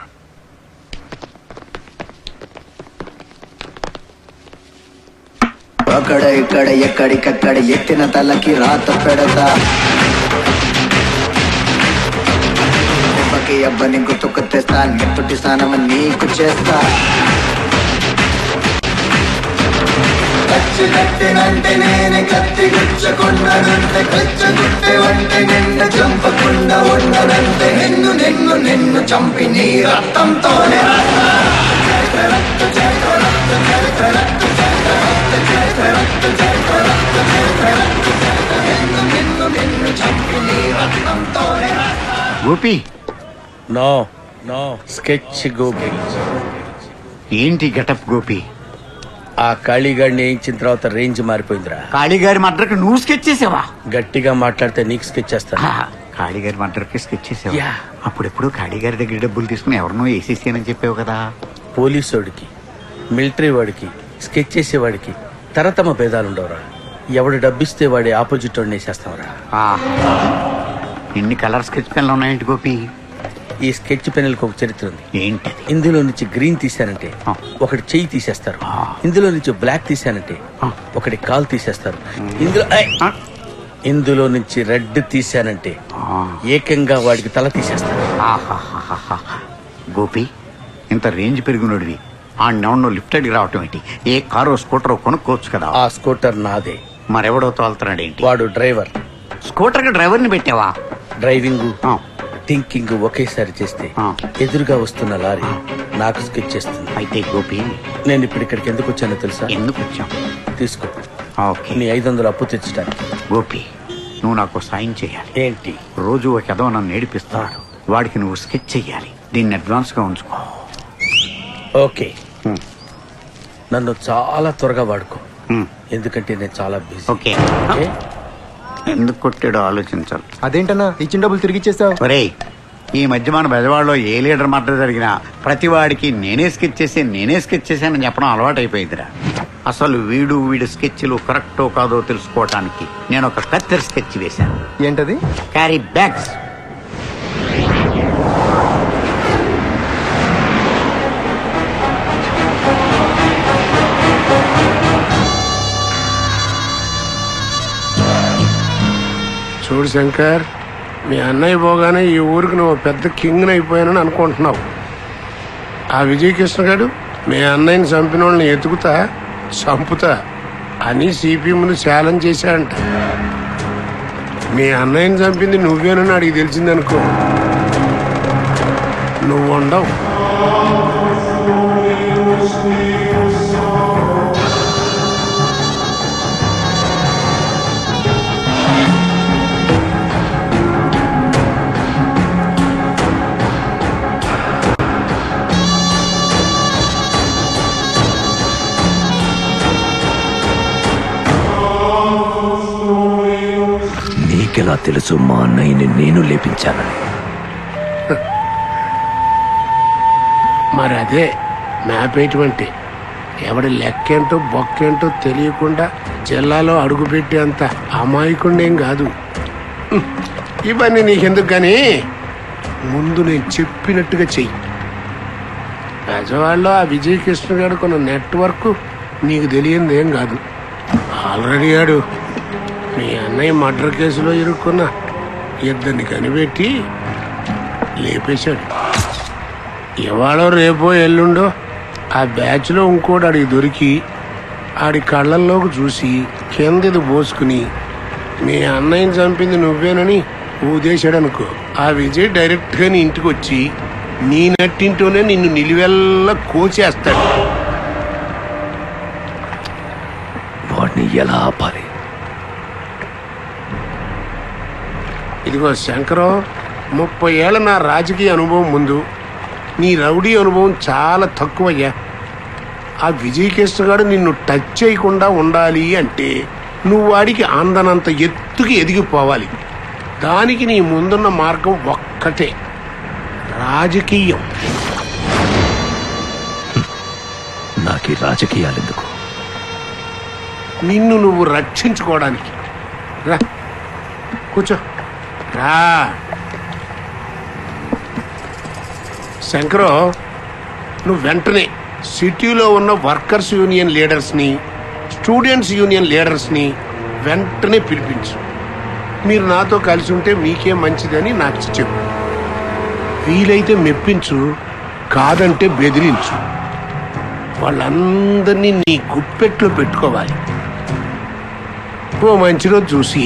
అక్కడ ఇక్కడ ఎక్కడికక్కడ ఎత్తిన తలకి రాత పెడతా. దెబ్బకి అబ్బని గుర్తుకు తెస్తా. నెత్తుటి స్నానం నీకు చేస్తా. కచ్చి కట్టినంటే నేనే కత్తి గుచ్చకుండానంటే, కచ్చగుట్టే వంటి నిన్ను చంపకుండా ఉండనంటే, నిన్ను నిన్ను నిన్ను చంపి నీ రక్తంతోనే Gopi. No no sketch Gopi. ఏంటి గెటప్ గోపి? ఆ కాళీగాడిని వేయించిన తర్వాత రేంజ్ మారిపోయిందిరా. కాళీగారి మర్డర్కి నువ్వు స్కెచ్ చేసావా? గట్టిగా మాట్లాడితే నీకు స్కెచ్ చేస్తా. కాళీగారి మర్డర్కి స్కెచ్ చేసావా? యా. అప్పుడెప్పుడు కాళీగారి దగ్గర డబ్బులు తీసుకుని ఎవరినో వేసేసానని చెప్పావు కదా. పోలీసు వాడికి, మిలిటరీ వాడికి, స్కెచ్ చేసేవాడికి తరతమ భేదాలుండవురా. ఎవడు డబ్బిస్తే వాడి ఆపోజిట్ వాడిని వేసేస్తావురా. ఎన్ని కలర్ స్కెచ్ పెన్లు ఉన్నాయండి గోపి? ఈ స్కెచ్ పెన్నులకు ఒక చరిత్ర ఉంది. ఏంటి? ఇందులో నుంచి గ్రీన్ తీశానంటే ఒకటి చెయ్యి తీసేస్తారు. ఇందులో నుంచి బ్లాక్ తీశానంటే ఒకటి కాలు తీసేస్తారు. ఇందులో నుంచి రెడ్ తీశానంటే ఏకంగా వాడికి తల తీసేస్తారు. గోపి, ఇంత రేంజ్ పెరిగినోడివి ఆ నౌన్ లిఫ్ట్ అడిగి రావటం ఏంటి? ఏ కారో స్కూటర్ కొనుక్కోవచ్చు కదా. ఆ స్కూటర్ నాదే. మరెవడో తోలుతున్నాడు ఏంటి? వాడు డ్రైవర్. స్కూటర్ కి డ్రైవర్ ని పెట్టావా? డ్రైవింగ్ థింకింగ్ ఒకేసారి చేస్తే ఎదురుగా వస్తున్న లారీ నాకు స్కెచ్ చేస్తుంది. అయితే గోపి, నేను ఇప్పుడు ఇక్కడికి ఎందుకు వచ్చానో తెలుసా? ఎందుకు వచ్చాం? తీసుకో. ఓకే. నీ 500 అప్పు తెచ్చడానికి. గోపి, నువ్వు నాకు సాయం చేయాలి. ఏంటి? రోజు ఒక ఎదవ నన్ను ఏడిపిస్తాడు. వాడికి నువ్వు స్కెచ్ చెయ్యాలి. దీన్ని అడ్వాన్స్ గా ఉంచుకో. ఓకే. నన్ను చాలా త్వరగా వాడుకో, ఎందుకంటే నేను చాలా బిజీ. ఓకే. ఎందుకు కొట్టాడో ఆలోచించాలి. అదేంటన్నా ఇచ్చిన డబ్బులు తిరిగి ఇచ్చేసావు? ఒరేయ్, ఈ మధ్య మన బెజవాడలో ఏ లీడర్ మర్డర్ జరిగినా ప్రతి వాడికి నేనే స్కెచ్ చేశానని చెప్పడం అలవాటైపోయిందిరా. అసలు వీడి స్కెచ్లు కరెక్టో కాదో తెలుసుకోవటానికి నేను ఒక కత్తెర స్కెచ్ వేశాను. ఏంటది? Carry bags. చూడు శంకర్, మీ అన్నయ్య పోగానే ఈ ఊరికి నువ్వు పెద్ద కింగ్ని అయిపోయానని అనుకుంటున్నావు. ఆ విజయకృష్ణ గారు మీ అన్నయ్యని చంపిన వాళ్ళని ఎతుకుతా చంపుతా అని సిపి ముందు ఛాలెంజ్ చేశాడంట. మీ అన్నయ్యని చంపింది నువ్వేనని అడిగి తెలిసిందనుకో, నువ్వు ఉండవు. నీకెలా తెలుసు మా అన్నయ్యని నేను లేపించానని? మరి అదే మ్యాప్ ఎటువంటి ఎవడి లెక్కేంటో బొక్కేంటో తెలియకుండా జిల్లాలో అడుగుపెట్టేంత అమాయకుండేం కాదు. ఇవన్నీ నీకెందుకు కానీ ముందు నేను చెప్పినట్టుగా చెయ్యి. పెజవాడలో ఆ విజయకృష్ణ గారు కొన్న నెట్వర్క్ నీకు తెలియంది ఏం కాదు. ఆల్రెడీ ఆడు మీ అన్నయ్య మర్డర్ కేసులో ఇరుక్కున్న ఇద్దరిని కనిపెట్టి లేపేశాడు. ఇవాళ రేపో ఎల్లుండో ఆ బ్యాచ్లో ఇంకోటి ఆడికి దొరికి ఆడి కళ్ళల్లోకి చూసి కిందది పోసుకుని మీ అన్నయ్యని చంపింది నువ్వేనని ఊదేశాడు అనుకో, ఆ విజయ్ డైరెక్ట్గా నీ ఇంటికి వచ్చి నీ నట్టింటూనే నిన్ను నిలువెల్లా కోచేస్తాడు. వాడిని ఎలా ఆపాలి? ఇదిగో శంకరం, 30 ఏళ్ళ నా రాజకీయ అనుభవం ముందు నీ రౌడీ అనుభవం చాలా తక్కువయ్యా. ఆ విజయకృష్ణ గారు నిన్ను టచ్ చేయకుండా ఉండాలి అంటే నువ్వు వాడికి అందనంత ఎత్తుకి ఎదిగిపోవాలి. దానికి నీ ముందున్న మార్గం ఒక్కటే, రాజకీయం. నాకు రాజకీయాలు ఎందుకు? నిన్ను నువ్వు రక్షించుకోవడానికి. రా కూర్చో రా. శంకరో, నువ్వు వెంటనే సిటీలో ఉన్న వర్కర్స్ యూనియన్ లీడర్స్ని, స్టూడెంట్స్ యూనియన్ లీడర్స్ని వెంటనే పిలిపించు. మీరు నాతో కలిసి ఉంటే మీకే మంచిదని నాకు చెప్పు. వీలైతే మెప్పించు, కాదంటే బెదిరించు. వాళ్ళందరినీ నీ గుప్పెట్లో పెట్టుకోవాలి. ఓ మంచి రోజు చూసి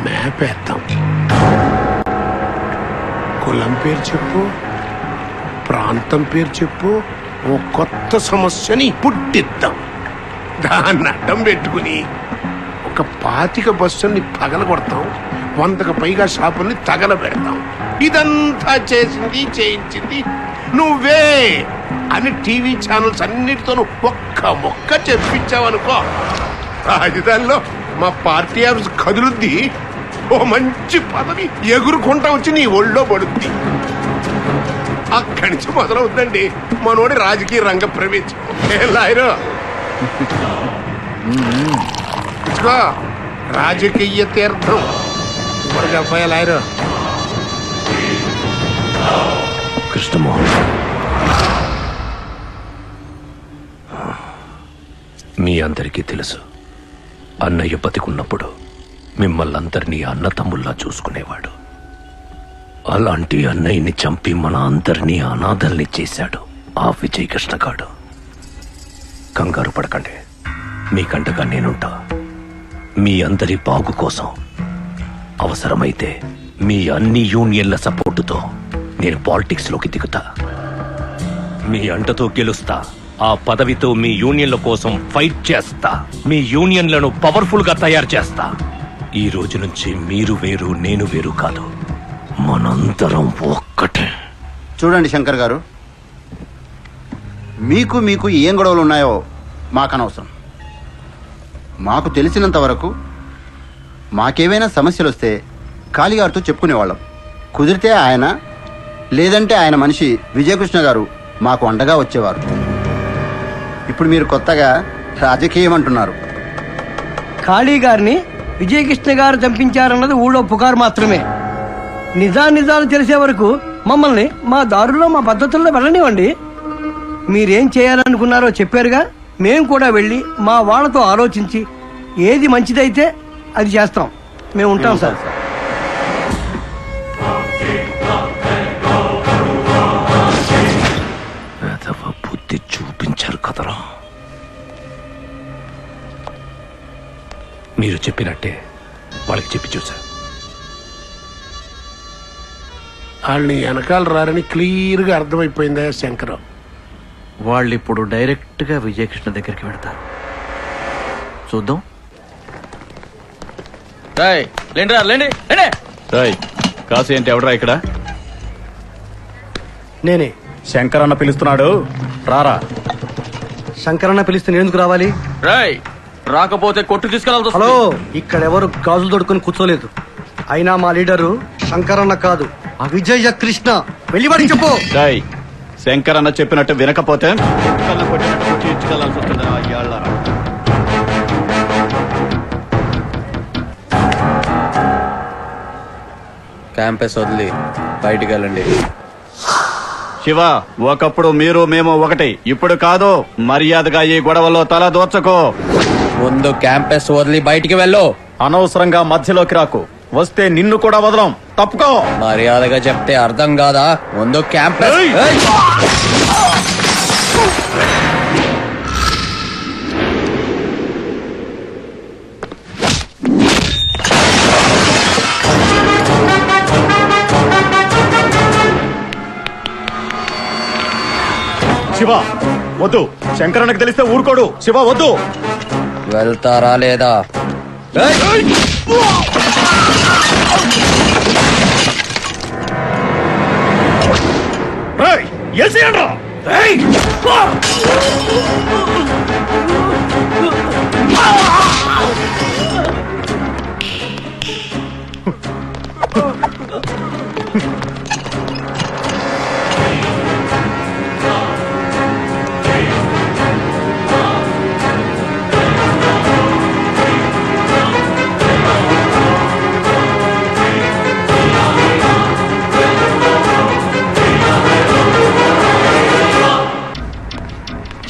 మ్యాప్ వేద్దాం. కులం పేరు చెప్పు, ప్రాంతం పేరు చెప్పు, ఓ కొత్త సమస్యని పుట్టిద్దాం. దాన్ని అడ్డం పెట్టుకుని ఒక 25 బస్సుల్ని పగలగొడతాం, 100కు పైగా షాపుల్ని తగలబెడతాం. ఇదంతా చేసింది చేయించింది నువ్వే అని టీవీ ఛానల్స్ అన్నిటితోనూ ఒక్క మొక్క చెప్పించావనుకో, రాజధానిలో మా పార్టీ ఆఫీస్ కదులుద్ది. ఓ మంచి పదవి ఎగురుకుంటా వచ్చి నీ ఒళ్ళో పడుద్ది. అక్కడి నుంచి మొదలవుతుందండి మనోడి రాజకీయ రంగ ప్రవేశం. లాయరు ఇచ్చుకో, రాజకీయ తీర్థం. ఇప్పుడు చెప్పాయా లాయరు? కృష్ణమోహన్, మీ అందరికీ తెలుసు, అన్నయ్య బతికున్నప్పుడు మిమ్మల్ని అందరినీ అన్న తమ్ముల్లా చూసుకునేవాడు. అలాంటి అన్నయ్యని చంపి మన అందరినీ అనాథల్ని చేశాడు ఆ విజయకృష్ణ గాడు. కంగారు పడకండి, మీకంటగా నేనుంటా. మీ అందరి బాగు కోసం అవసరమైతే మీ అన్ని యూనియన్ల సపోర్టుతో నేను పాలిటిక్స్ లోకి దిగుతా. మీ అంటతో గెలుస్తా. ఆ పదవితో మీ యూనియన్ల కోసం ఫైట్ చేస్తా. మీ యూనియన్లను పవర్ఫుల్ గా తయారు చేస్తా. ఈ రోజు నుంచి మీరు వేరు, నేను వేరు కాదు, మనందరం ఒక్కటే. చూడండి శంకర్ గారు, మీకు ఏం గొడవలు ఉన్నాయో మాకనవసరం. మాకు తెలిసినంత వరకు మాకేవైనా సమస్యలు వస్తే కాళీగారితో చెప్పుకునేవాళ్ళం. కుదిరితే ఆయన, లేదంటే ఆయన మనిషి విజయకృష్ణ గారు మాకు అండగా వచ్చేవారు. ఇప్పుడు మీరు కొత్తగా రాజకీయం అంటున్నారు. ఖాళీ గారిని విజయకృష్ణ గారు చంపించారన్నది ఊళ్ళో పుకారు మాత్రమే. నిజాలు తెలిసే వరకు మమ్మల్ని మా దారుల్లో, మా పద్ధతుల్లో వెళ్ళనివ్వండి. మీరేం చేయాలనుకున్నారో చెప్పారుగా, మేం కూడా వెళ్ళి మా వాళ్ళతో ఆలోచించి ఏది మంచిదైతే అది చేస్తాం. మేము ఉంటాం సార్. బుద్ధి చూపించారు కదరా. మీరు చెప్పినట్టే వాళ్ళకి చెప్పి చూసా. వాళ్ళని వెనకాల రారని క్లియర్ గా అర్థమైపోయిందా శంకరం? వాళ్ళు ఇప్పుడు డైరెక్ట్ గా విజయకృష్ణ దగ్గరికి వెళ్తారు. చూద్దాం. కాసు ఏంటి, ఎవడరా ఇక్కడ? నేనే. శంకరన్న పిలుస్తున్నాడు, రారా. శంకరన్న పిలిస్తే నేను ఎందుకు రావాలి? రాకపోతే కొట్టు తీసుకెళ్ళాల్సి. హలో, ఇక్కడ ఎవరు గాజులు దొడుకుని కూర్చోలేదు. అయినా మా లీడరు శంకరన్న కాదు, ఆ విజయ కృష్ణ. వెళ్ళి వాడికి చెప్పు. శంకరన్న చెప్పినట్టు వినకపోతే తీసుకెళ్లాల్సి వస్తుంది. క్యాంపస్ వదిలి బయటికి వెళ్ళండి. శివ, ఒకప్పుడు మీరు మేము ఒకటి, ఇప్పుడు కాదు. మర్యాదగా ఈ గొడవలో తల దోచకో. ముందు క్యాంపస్ వదిలి బయటికి వెళ్ళు. అనవసరంగా మధ్యలోకి రాకు, వస్తే నిన్ను కూడా వదలం. తప్పుకో. మర్యాదగా చెప్తే అర్థం కాదా? ముందు క్యాంపస్. శివ వద్దు, శంకరన్నకు తెలిస్తే ఊరుకోడు. శివ వద్దు. వెళ్తారా లేదా?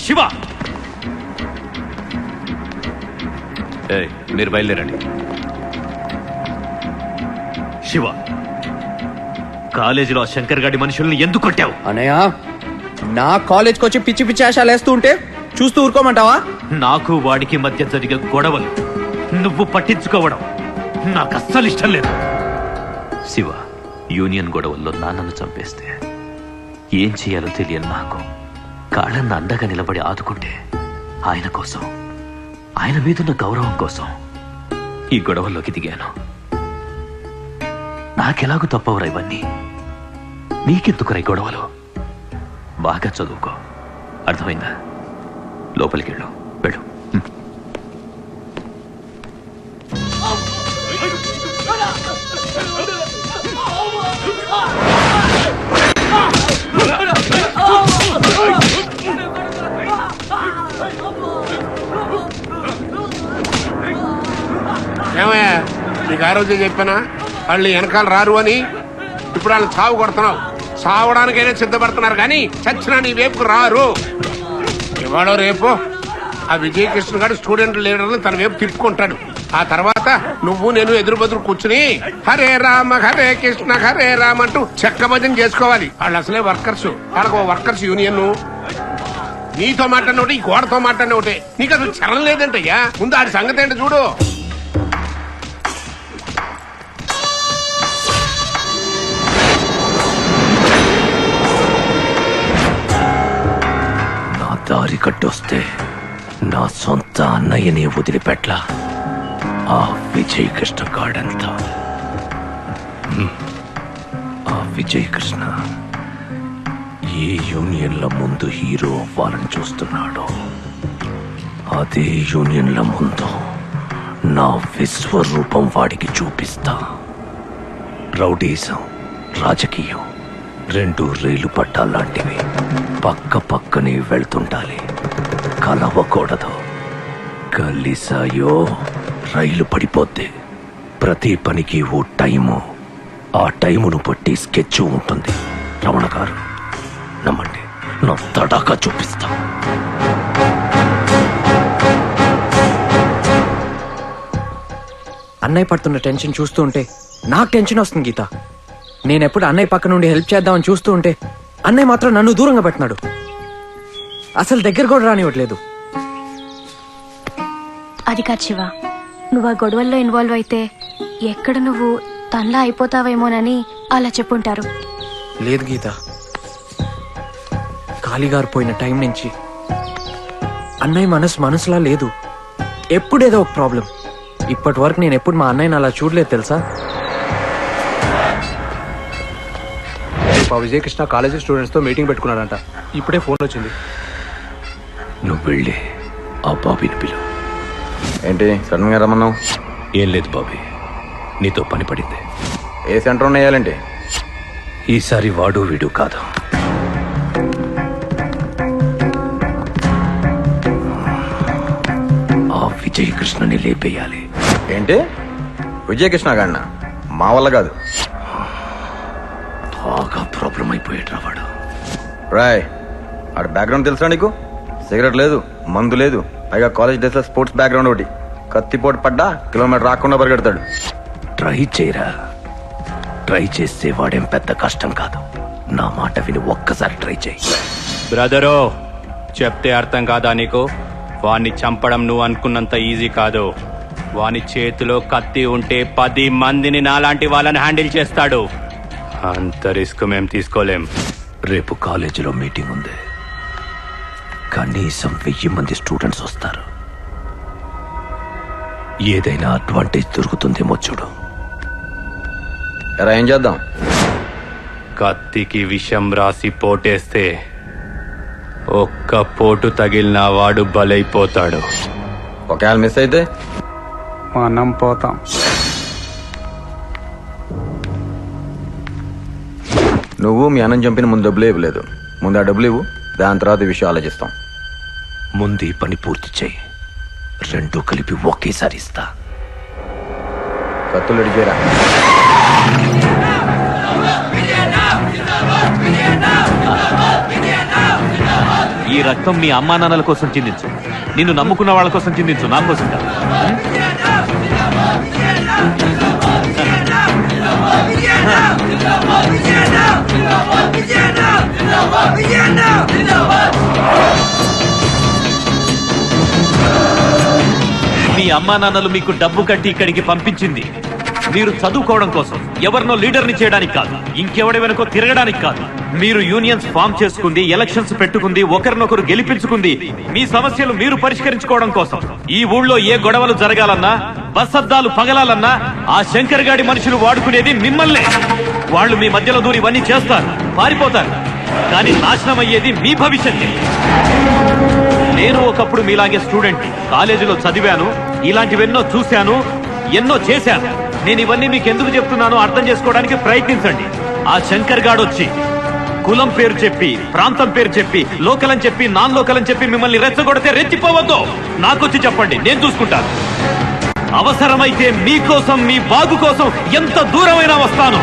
శివ, మీరు బయలుదేరండి. శివ, కాలేజీలో శంకర్ గాడి మనుషుల్ని ఎందుకు కొట్టావు? అనయ్య, నా కాలేజ్కి వచ్చి పిచ్చి పిచ్చి ఆశాలు వేస్తూ ఉంటే చూస్తూ ఊరుకోమంటావా? నాకు వాడికి మధ్య జరిగే గొడవలు నువ్వు పట్టించుకోవడం నాకు అస్సలు ఇష్టం లేదు. శివ, యూనియన్ గొడవల్లో నాన్నను చంపేస్తే ఏం చేయాలో తెలియని నాకు కాళ్ళన్న అండగా నిలబడి ఆదుకుంటే ఆయన కోసం, ఆయన మీదున్న గౌరవం కోసం ఈ గొడవల్లోకి దిగాను. నాకెలాగూ తప్పవురా ఇవన్నీ, నీకెందుకురా ఈ గొడవలు? బాగా చదువుకో, అర్థమైందా? లోపలికి వెళ్ళు. ఏమయ్యా, నీకు ఆ రోజే చెప్పానా వాళ్ళు వెనకాల రారు అని? ఇప్పుడు వాళ్ళు సాగు కొడుతున్నావు. సావడానికైనా సిద్ధపడుతున్నారు కానీ చచ్చినా నీ వైపుకు రారు. ఇవాళ రేపు ఆ విజయకృష్ణ గారు స్టూడెంట్ లీడర్ని తన వైపు తిప్పుకుంటాడు. ఆ తర్వాత నువ్వు నేను ఎదురు బదురు కూర్చుని హరే రామ హరే కృష్ణ హరే రామ అంటూ చెక్క భజన చేసుకోవాలి. వాళ్ళు అసలే వర్కర్స్, వాళ్ళకు వర్కర్స్ యూనియన్. నీతో మాట్లాడిన ఒకటి, ఈ గోడతో మాట్లాడిన ఒకటి. నీకు అసలు చలం లేదంటయ్యా. ముందు ఆడి సంగతి ఏంటో చూడు. దారి కట్టొస్తే నా సొంత అన్నయ్యని వదిలిపెట్ల. ఆ విజయ్ కృష్ణ గాడంతా, ఆ విజయ్ కృష్ణ ఏ యూనియన్ల ముందు హీరో అవ్వాలని చూస్తున్నాడో అదే యూనియన్ల ముందు నా విశ్వరూపం వాడికి చూపిస్తా. రౌడీజం, రాజకీయం రెండు రైలు పట్టాలాంటివి, పక్క పక్కనే వెళ్తుండాలి, కలవకూడదు. కలిసాయో రైలు పడిపోద్ది. ప్రతి పనికి ఓ టైము, ఆ టైమును బట్టి స్కెచ్ ఉంటుంది. రమణ గారు నమ్మండి, నా తడాకా చూపిస్తా. అన్నయ్య పడుతున్న టెన్షన్ చూస్తూ ఉంటే నాకు టెన్షన్ వస్తుంది గీత. నేనెప్పుడు అన్నయ్య పక్క నుండి హెల్ప్ చేద్దామని చూస్తూ ఉంటే అన్నయ్య మాత్రం నన్ను దూరంగా పెట్టినాడు. అసలు దగ్గర కూడా రానివ్వట్లేదు. అది కాదు శివ, నువ్వు ఆ గొడవల్లో ఇన్వాల్వ్ అయితే ఎక్కడ నువ్వు తనలా అయిపోతావేమోనని అలా చెప్పుంటారు. లేదు గీత, కాళీగారు పోయిన టైం నుంచి అన్నయ్య మనసులా లేదు. ఎప్పుడేదో ఒక ప్రాబ్లం. ఇప్పటి వరకు నేను ఎప్పుడు మా అన్నయ్యని అలా చూడలేదు తెలుసా. విజయకృష్ణ కాలేజీ స్టూడెంట్స్ తో మీటింగ్ పెట్టుకున్నాడంట. ఇప్పుడే ఫోన్ వచ్చింది. నువ్వు వెళ్ళి ఆ బాబీని పిలు. ఏంటి సడన్ గా రమ్మన్నావు? ఏం లేదు బాబీ, నీతో పని పడింది. ఏ సెంటర్ వేయాలంటే? ఈసారి వాడు వీడు కాదు, ఆ విజయకృష్ణని లేపేయాలి. ఏంటి విజయకృష్ణ గాడినా? మా వల్ల కాదు. బాగా ప్రాబ్లం అయిపోయాడు వాడు. రాయ్, ఆడ బ్యాక్గ్రౌండ్ తెలుసా నీకు? సిగరెట్ లేదు, మందు లేదు, పైగా కాలేజ్ డేస్ లో స్పోర్ట్స్ బ్యాక్గ్రౌండ్ ఒకటి. కత్తిపోటు పడ్డా కిలోమీటర్ రాకుండా పరిగెడతాడు. ట్రై చేయరా, ట్రై చేస్తే వాడేం పెద్ద కష్టం కాదు. నా మాట విని ఒక్కసారి ట్రై చేయి. బ్రదరో, చెప్తే అర్థం కాదా నీకు? వాణ్ణి చంపడం నువ్వు అనుకున్నంత ఈజీ కాదు. వాని చేతిలో కత్తి ఉంటే 10 మందిని నాలాంటి వాళ్ళని హ్యాండిల్ చేస్తాడు. అంత రిస్క్ మేం తీసుకోలేం. రేపు కాలేజీలో మీటింగ్ ఉంది, కనీసం 1000 మంది స్టూడెంట్స్ వస్తారు. ఏదైనా అడ్వాంటేజ్ దొరుకుతుందేమో చూడు. ఎలా ఏం చేద్దాం? కత్తికి విషం రాసి పోటేస్తే ఒక్క పోటు తగిలిన వాడు బలైపోతాడు. ఒకవేళ మిస్ అయితే మనం పోతాం. నువ్వు మీ అన్నం చంపిన ముందు డబ్బులు ఇవ్వలేదు. ముందు ఆ డబ్బులు ఇవ్వు, దాని తర్వాత ఈ విషయం ఆలోచిస్తాం. ముందు ఈ పని పూర్తి చేయి, 2 కలిపి ఒకేసారి ఇస్తా. కత్తులు అడిగారా? ఈ రక్తం మీ అమ్మా నాన్నల కోసం చిందించు, నిన్ను నమ్ముకున్న వాళ్ళ కోసం చిందించు, నా కోసం కాదు. మీ అమ్మా నాన్నలు మీకు డబ్బు కట్టి ఇక్కడికి పంపించింది మీరు చదువుకోవడం కోసం, ఎవరినో లీడర్ని చేయడానికి కాదు, ఇంకెవడి వెనుకో తిరగడానికి కాదు. మీరు యూనియన్స్ ఫామ్ చేసుకుంది, ఎలక్షన్స్ పెట్టుకుంది, ఒకరినొకరు గెలిపించుకుంది మీ సమస్యలు మీరు పరిష్కరించుకోవడం కోసం. ఈ ఊళ్ళో ఏ గొడవలు జరగాలన్నా, బస్సద్దాలు పగలాలన్నా ఆ శంకర్ గాడి మనుషులు వాడుకునేది మిమ్మల్నే. వాళ్ళు మీ మధ్యలో దూరి ఇవన్నీ చేస్తారు, పారిపోతారు, కానీ నాశనం అయ్యేది మీ భవిష్యత్తు. నేను ఒకప్పుడు మీలాగే స్టూడెంట్, కాలేజీలో చదివాను, ఇలాంటివెన్నో చూశాను, ఎన్నో చేశాను. నేను ఇవన్నీ మీకు ఎందుకు చెప్తున్నానో అర్థం చేసుకోవడానికి ప్రయత్నించండి. ఆ శంకర్ గాడు వచ్చి కులం పేరు చెప్పి, ప్రాంతం పేరు చెప్పి, లోకల్ అని చెప్పి, నాన్ లోకల్ అని చెప్పి మిమ్మల్ని రెచ్చగొడితే రెచ్చిపోవద్దు. నాకొచ్చి చెప్పండి, నేను చూసుకుంటాను. అవసరమైతే మీకోసం, మీ బాగు కోసం ఎంత దూరమైనా వస్తాను.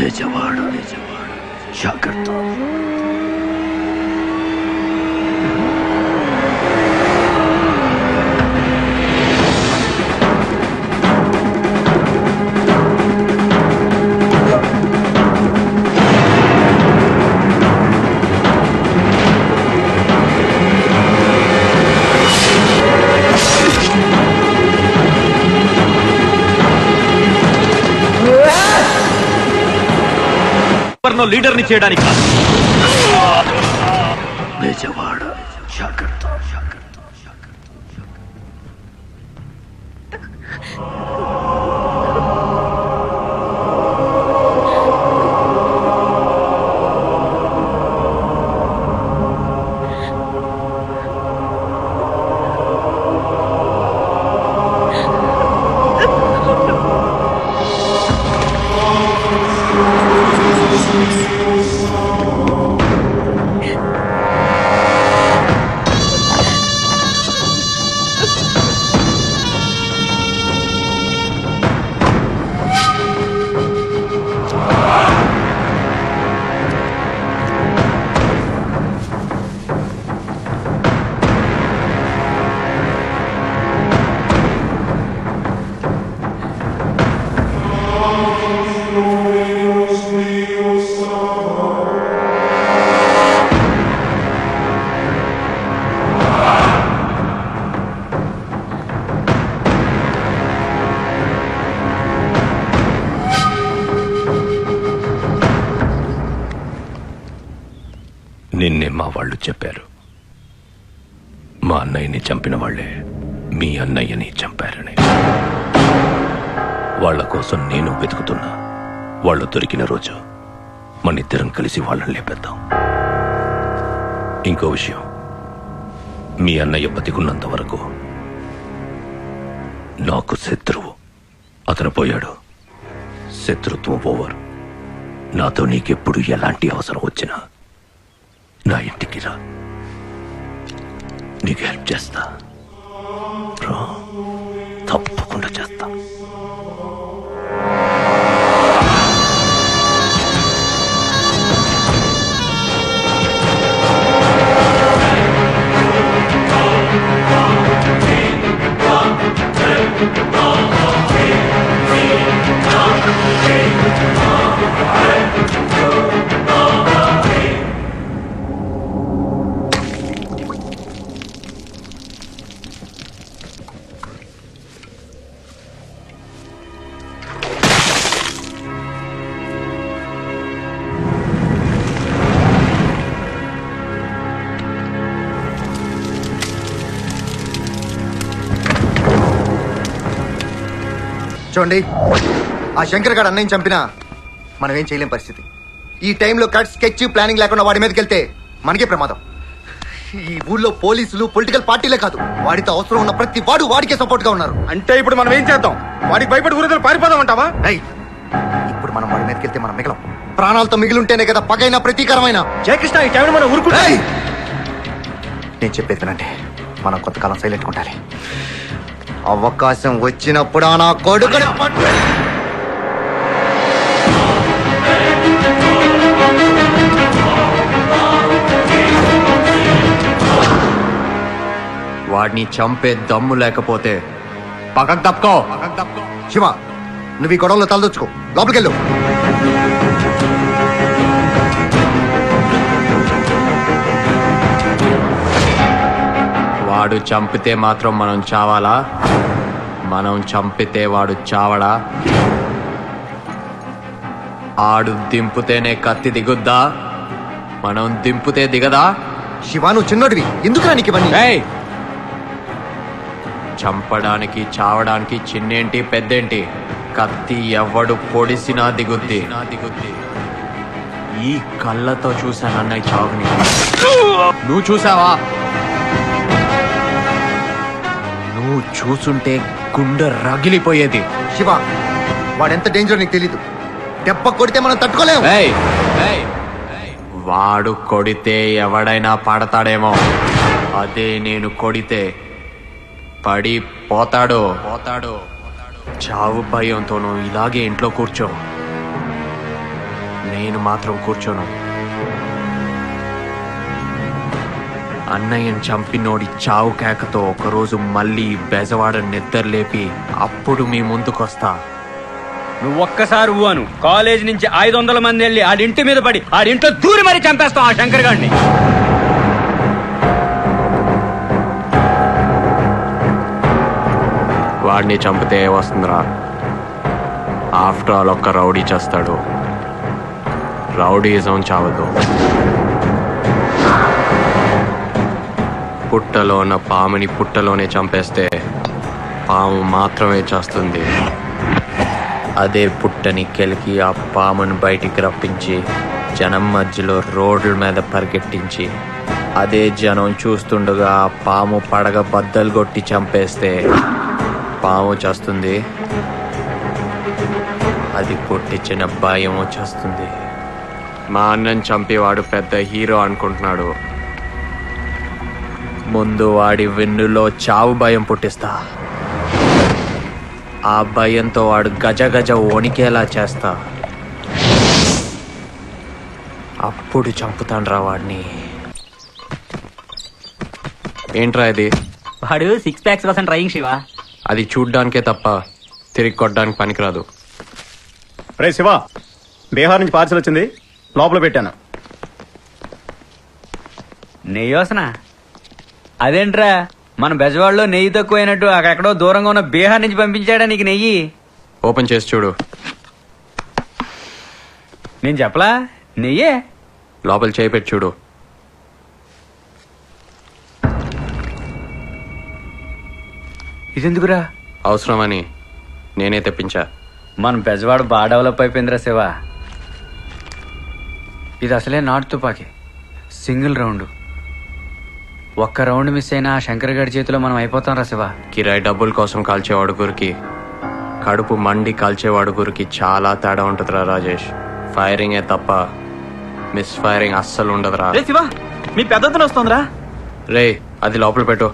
బెజవాడ జాగ్రత్త. డాక్టర్నో లీడర్ని చేయడానికి కాదు. బెజవాడ జాగ్రత్త. నిన్నే మా వాళ్ళు చెప్పారు. మా అన్నయ్యని చంపిన వాళ్లే మీ అన్నయ్యని చంపారని. వాళ్ల కోసం నేను వెతుకుతున్నా. వాళ్ళు దొరికిన రోజు మనిద్దరం కలిసి వాళ్ళని లేపేద్దాం. ఇంకో విషయం, మీ అన్నయ్య బతికున్నంత వరకు నాకు శత్రువు. అతను పోయాడు, శత్రుత్వం ఓవర్. నాతో నీకెప్పుడు ఎలాంటి అవసరం వచ్చినా నా ఇంటికి రా, నీకు హెల్ప్ చేస్తా. తప్పకుండా చేస్తా. చూడండి, ఆ శంకర్ గారు అన్నయ్యని చంపినా మనం ఏం చేయలేం పరిస్థితి. ఈ టైంలో కట్, స్కెచ్, ప్లానింగ్ లేకుండా వాడి మీదకి వెళ్తే మనకే ప్రమాదం. ఈ ఊళ్ళో పోలీసులు, పొలిటికల్ పార్టీలే కాదు, వాడితో అవసరం ఉన్న ప్రతి వాడు వాడికే సపోర్ట్ గా ఉన్నారు. అంటే ఇప్పుడు మనం ఏం చేద్దాం? వాడికి భయపడి ఊరిదలు పారిపోదాం అంటావా? ఇప్పుడు మనం వాడి మీదకి వెళ్తే మనం మిగలం. ప్రాణాలతో మిగిలింటేనే కదా పగైనా ప్రతీకారమైన. జయకృష్ణ, ఈ టైంలో మనం ఊరుకుంటా. నేను చెప్పేది వినండి, మనం కొంతకాలం సైలెంట్ ఉండాలి. అవకాశం వచ్చినప్పుడు నా కొడుకుని వాడిని చంపే దమ్ము లేకపోతే పక్కకు తప్పుకో. శివ, నువ్వు ఈ గొడవలో తలదొచ్చుకో, లోపలికెళ్ళు. వాడు చంపితే మాత్రం మనం చావాలా? మనం చంపితే వాడు చావడా? ఆడు దింపుతేనే కత్తి దిగుద్దా? మనం దింపుతే దిగదా? శివ, నువ్వు చిన్నోడివి, ఎందుకురా నీకు ఇవన్నీ? చంపడానికి చావడానికి చిన్నేంటి పెద్దేంటి? కత్తి ఎవడు పొడిసినా దిగుద్ది. ఈ కళ్ళతో చూశాను అన్నయ్య చావుని. నువ్వు చూసావా? నువ్వు చూసుంటే గుండె రగిలిపోయేది. శివ, వాడెంత డేంజర్ నీకు తెలీదు. దెబ్బ కొడితే మనం తట్టుకోలేము. వాడు కొడితే ఎవడైనా పడతాడేమో, అదే నేను కొడితే పడిపోతాడు. చావు భయంతోనూ ఇలాగే ఇంట్లో కూర్చో. నేను మాత్రం కూర్చోను. అన్నయ్యని చంపినోడి చావు కేకతో ఒకరోజు మళ్ళీ బెజవాడ నిద్రలేపి అప్పుడు మీ ముందుకొస్తా. నువ్వు ఒక్కసారి ఊను, కాలేజ్ నుంచి 500 మంది వెళ్ళి ఆడింటి మీద పడి ఆడింట్లో దూరి మరీ చంపేస్తాం ఆ శంకర్ గారిని. వాడిని చంపితే వస్తుందిరా? ఆఫ్టర్ ఆల్ ఒక్క రౌడీ చేస్తాడు. రౌడీజం చావదు. పుట్టలో ఉన్న పాముని పుట్టలోనే చంపేస్తే పాము మాత్రమే చేస్తుంది. అదే పుట్టని కెలికి ఆ పాముని బయటికి రప్పించి జనం మధ్యలో రోడ్ల మీద పరిగెట్టించి అదే జనం చూస్తుండగా ఆ పాము పడగ బద్దలు కొట్టి చంపేస్తే పాము చేస్తుంది. అది పుట్టించిన భయం వచ్చేస్తుంది. మా అన్నని చంపేవాడు పెద్ద హీరో అనుకుంటున్నాడు. ముందు వాడి వెన్నులో చావు భయం పుట్టిస్తా. ఆ భయంతో వాడు గజ గజ వణికేలా చేస్తా. అప్పుడు చంపుతాన్రా వాడిని. ఏంట్రా ఇది? వాడు 6 packs కోసం ట్రైయింగ్ శివ. అది చూడ్డానికే తప్ప తిరిగి కొట్టడానికి పనికిరాదు. రే శివ, బీహార్ నుంచి పార్సల్ వచ్చింది, లోపల పెట్టాను. నెయ్యి వసనా? అదేంట్రా మన బెజవాడలో నెయ్యి తక్కువైనట్టు అక్కడెక్కడో దూరంగా ఉన్న బీహార్ నుంచి పంపించాడా నీకు నెయ్యి? ఓపెన్ చేసి చూడు. నేను చెప్పలా నెయ్యే. లోపల చేయి పెట్టి చూడు. ఇదెందుకురా? అవసరమని నేనే తెప్పించా. మన బెజవాడ బాగా డెవలప్ అయిపోయిందిరా శివ. ఇది అసలే నాటు తుపాకీ, సింగిల్ రౌండ్. ఒక్క రౌండ్ మిస్ అయినా శంకర్ గడి చేతిలో మనం అయిపోతాం రా శివ. కిరాయి డబ్బుల కోసం కాల్చేవాడు గురికి, కడుపు మండి కాల్చేవాడు గురికి చాలా తేడా ఉంటుందిరా రాజేష్. ఫైరింగే తప్ప మిస్ ఫైరింగ్ అస్సలు ఉండదురా. శివ మీ పెద్దతను వస్తుందిరా. రే అది లోపల పెట్టు.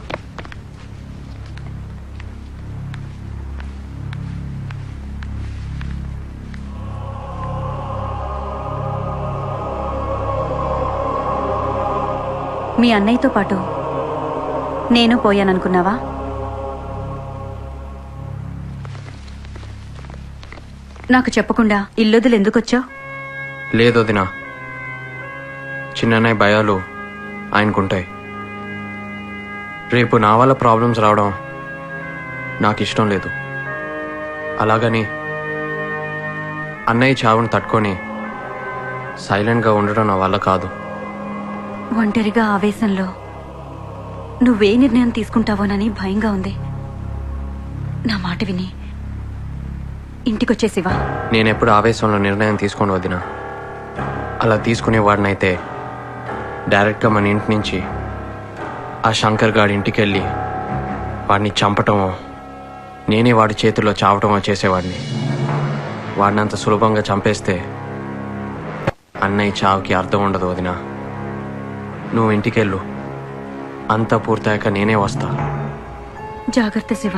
మీ అన్నయ్యతో పాటు నేను పోయాననుకున్నావా? నాకు చెప్పకుండా ఇల్లొదులు ఎందుకొచ్చావు? లేదు వదినా, చిన్నన్నయ్య భయాలు ఆయనకుంటాయి. రేపు నా వల్ల ప్రాబ్లమ్స్ రావడం నాకు ఇష్టం లేదు. అలాగని అన్నయ్య చావును తట్టుకొని సైలెంట్గా ఉండడం నా వల్ల కాదు. ఒంటరిగా ఆవేశంలో నువ్వే నిర్ణయం తీసుకుంటావోనని భయంగా ఉంది. నా మాట విని ఇంటికొచ్చేసివా? నేనెప్పుడు ఆవేశంలో నిర్ణయం తీసుకోను వదినా. అలా తీసుకునేవాడినైతే డైరెక్ట్గా మన ఇంటి నుంచి ఆ శంకర్ గాడి ఇంటికి వెళ్ళి వాడిని చంపటమో నేనే వాడి చేతుల్లో చావటమో చేసేవాడిని. వాడిని అంత సులభంగా చంపేస్తే అన్నయ్య చావుకి అర్థం ఉండదు వదినా. నువ్వు ఇంటికెళ్ళు, అంతా పూర్తయ్యాక నేనే వస్తా. జాగ్రత్త శివ.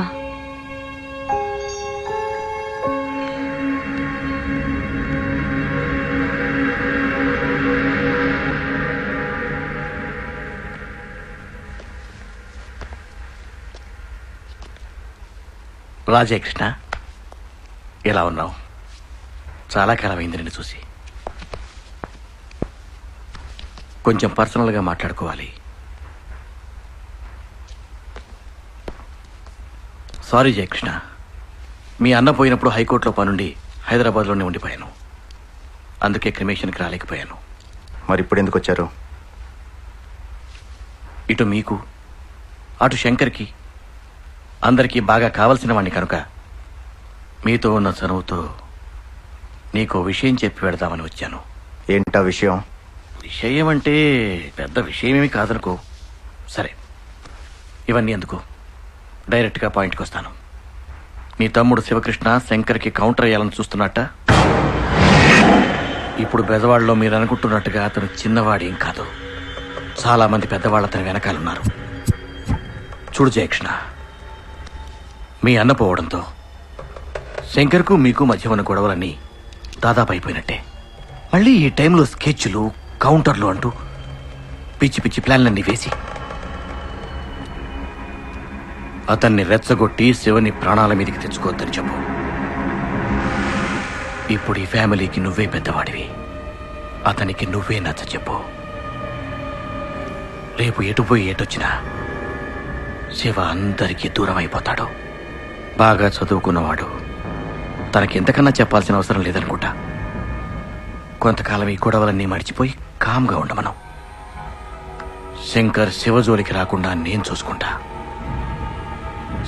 రాజే కృష్ణ, ఎలా ఉన్నావు? చాలా కాలమైంది నిన్ను చూసి. కొంచెం పర్సనల్గా మాట్లాడుకోవాలి. సారీ జయకృష్ణ, మీ అన్న పోయినప్పుడు హైకోర్టులో పనుండి హైదరాబాద్లోనే ఉండిపోయాను. అందుకే క్రిమేషన్కి రాలేకపోయాను. మరి ఇప్పుడు ఎందుకు వచ్చారు? ఇటు మీకు అటు శంకర్కి అందరికీ బాగా కావలసిన వాడిని కనుక మీతో ఉన్న చనువుతో నీకో విషయం చెప్పి పెడదామని వచ్చాను. ఏంటా విషయం? విషయం అంటే పెద్ద విషయమేమి కాదనుకో. సరే, ఇవన్నీ ఎందుకు, డైరెక్ట్గా పాయింట్కి వస్తాను. నీ తమ్ముడు శివకృష్ణ శంకర్కి కౌంటర్ అయ్యాలని చూస్తున్నట్ట. ఇప్పుడు బెజవాడలో మీరు అనుకుంటున్నట్టుగా అతను చిన్నవాడేం కాదు. చాలామంది పెద్దవాళ్ళు అతని వెనకాలన్నారు. చూడు జయకృష్ణ, మీ అన్న పోవడంతో శంకర్కు మీకు మధ్య ఉన్న గొడవలన్నీ దాదాపు అయిపోయినట్టే. మళ్ళీ ఈ టైంలో స్కెచ్లు కౌంటర్లు అంటూ పిచ్చి పిచ్చి ప్లాన్లన్నీ వేసి అతన్ని రెచ్చగొట్టి శివని ప్రాణాల మీదకి తెచ్చుకోవద్దని చెప్పు. ఇప్పుడు ఈ ఫ్యామిలీకి నువ్వే పెద్దవాడివి. అతనికి నువ్వే నచ్చ చెప్పు. రేపు ఎటుపోయి ఎటొచ్చినా శివ అందరికీ దూరం అయిపోతాడు. బాగా చదువుకున్నవాడు, తనకి ఎంతకన్నా చెప్పాల్సిన అవసరం లేదనుకుంటా. కొంతకాలం ఈ గొడవలన్నీ మర్చిపోయి కామ్గా ఉండమను. శంకర్ శివజోలికి రాకుండా నేను చూసుకుంటా.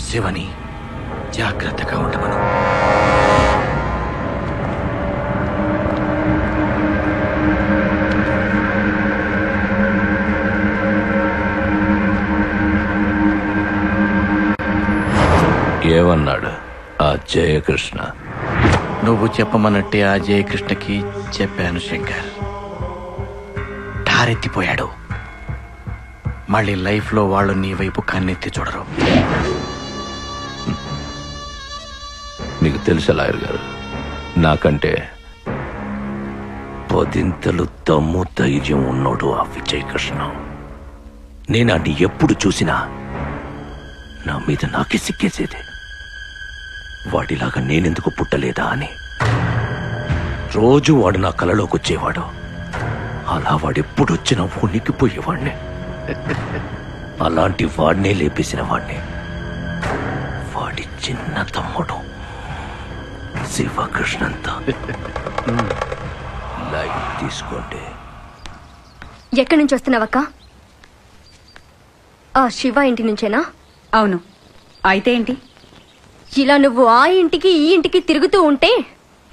శివని జాగ్రత్తగా ఉండమను. ఏమన్నాడు ఆ జయకృష్ణ? నువ్వు చెప్పమన్నట్టే ఆ జయకృష్ణకి చెప్పాను శంకర్. ఠారెత్తిపోయాడు. మళ్ళీ లైఫ్లో వాళ్ళు నీ వైపు కన్నెత్తి చూడరు. మీకు తెలుసా లాయర్ గారు, నాకంటే పదింతలు దమ్ము ధైర్యం ఉన్నోడు ఆ విజయ్ కృష్ణ. నేను అన్ని ఎప్పుడు చూసినా నా మీద నాకే సిక్కేసేది. వాడిలాగా నేనెందుకు పుట్టలేదా అని రోజు వాడు నా కలలోకి వచ్చేవాడు. అలా వాడెప్పుడొచ్చినా ఉనికిపోయేవాడిని. అలాంటి వాడినే లేపేసిన వాడిని వాడి చిన్న తమ్ముడు శివకృష్ణంతో. లైట్ తీసుకోండి. ఎక్కడి నుంచి వస్తున్నావక్క? ఆ శివ ఇంటి నుంచేనా? అవును. అయితే ఏంటి? ఇలా నువ్వు ఆ ఇంటికి ఈ ఇంటికి తిరుగుతూ ఉంటే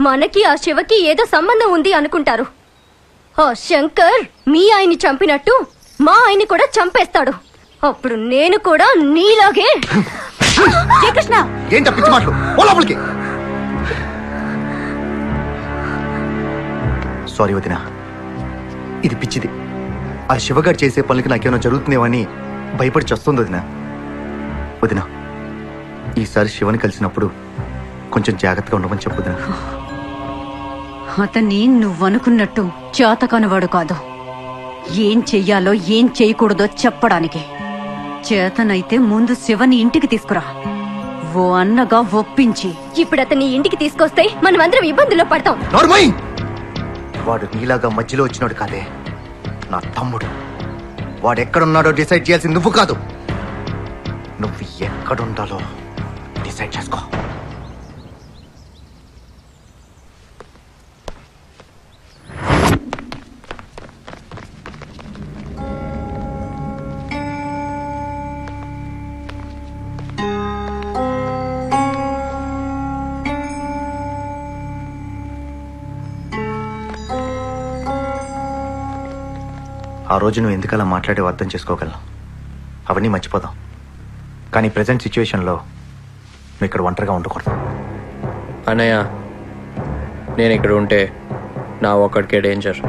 మనకి ఆ శివకి ఏదో సంబంధం ఉంది అనుకుంటారు. ఆ శంకర్ మీ ఆయన్ని చంపినట్టు మా ఆయన్ని కూడా చంపేస్తాడు. అప్పుడు నేను కూడా నీలాగే. కృష్ణ ఏంటి పిచ్చి మాటలు? ఓ లోపలికి. సారీ వదిన, ఇది పిచ్చిది. ఆ శివగారు చేసే పనులకి నాకేమైనా జరుగుతుందేమని భయపడి చస్తుంది వదిన. వదిన, ఈసారి శివని కలిసినప్పుడు కొంచెం జాగ్రత్తగా ఉండమని చెప్పు వదిన. అతన్ని నువ్వనుకున్నట్టు చేతకానివాడు కాదు. ఏం చెయ్యాలో ఏం చేయకూడదో చెప్పడానికి. చేతనైతే ముందు శివని ఇంటికి తీసుకురా. ఓ అన్నగా ఒప్పించి. ఇప్పుడు అతన్ని ఇంటికి తీసుకొస్తే మనమందరం ఇబ్బందుల్లో పడతాం. వాడు నీలాగా మధ్యలో వచ్చినాడు కాదే, నా తమ్ముడు. వాడు ఎక్కడున్నాడో డిసైడ్ చేయాల్సింది నువ్వు కాదు. నువ్వు ఎక్కడుండాలో డిసైడ్ చేసుకో. ఆ రోజు నువ్వు ఎందుకలా మాట్లాడే అర్థం చేసుకోగలను. అవన్నీ మర్చిపోదాం. కానీ ప్రజెంట్ సిచ్యువేషన్లో నువ్వు ఇక్కడ ఒంటరిగా ఉండకూడదు. అన్నయ్య, నేను ఇక్కడ ఉంటే నా ఒక్కడికే డేంజర్.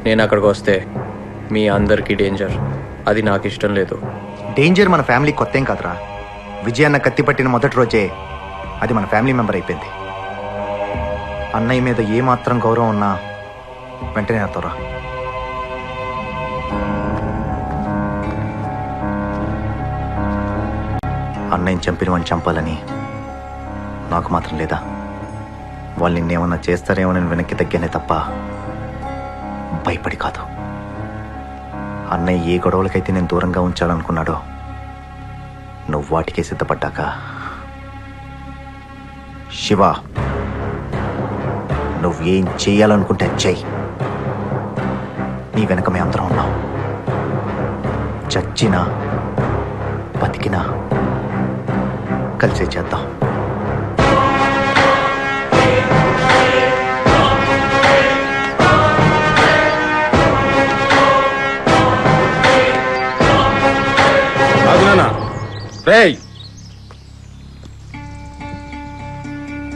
నేను అక్కడికి వస్తే మీ అందరికీ డేంజర్. అది నాకు ఇష్టం లేదు. డేంజర్ మన ఫ్యామిలీ కొత్త ఏం కాదురా. విజయన్న కత్తి పట్టిన మొదటి రోజే అది మన ఫ్యామిలీ మెంబర్ అయిపోయింది. అన్నయ్య మీద ఏమాత్రం గౌరవం ఉన్నా వెంటనే అతరా. అన్నయ్యని చంపిన వాడిని చంపాలని నాకు మాత్రం లేదా? వాళ్ళు నిన్నేమన్నా చేస్తారేమో నేను వెనక్కి తగ్గానే తప్ప భయపడి కాదు. అన్నయ్య ఏ గొడవలకైతే నేను దూరంగా ఉంచాలనుకున్నాడో నువ్వు వాటికే సిద్ధపడ్డాక, శివ నువ్వేం చెయ్యాలనుకుంటే చెయ్యి. నీ వెనక మేము అందరం ఉన్నాం. చచ్చినా బతికినా కలిసే చేద్దాం.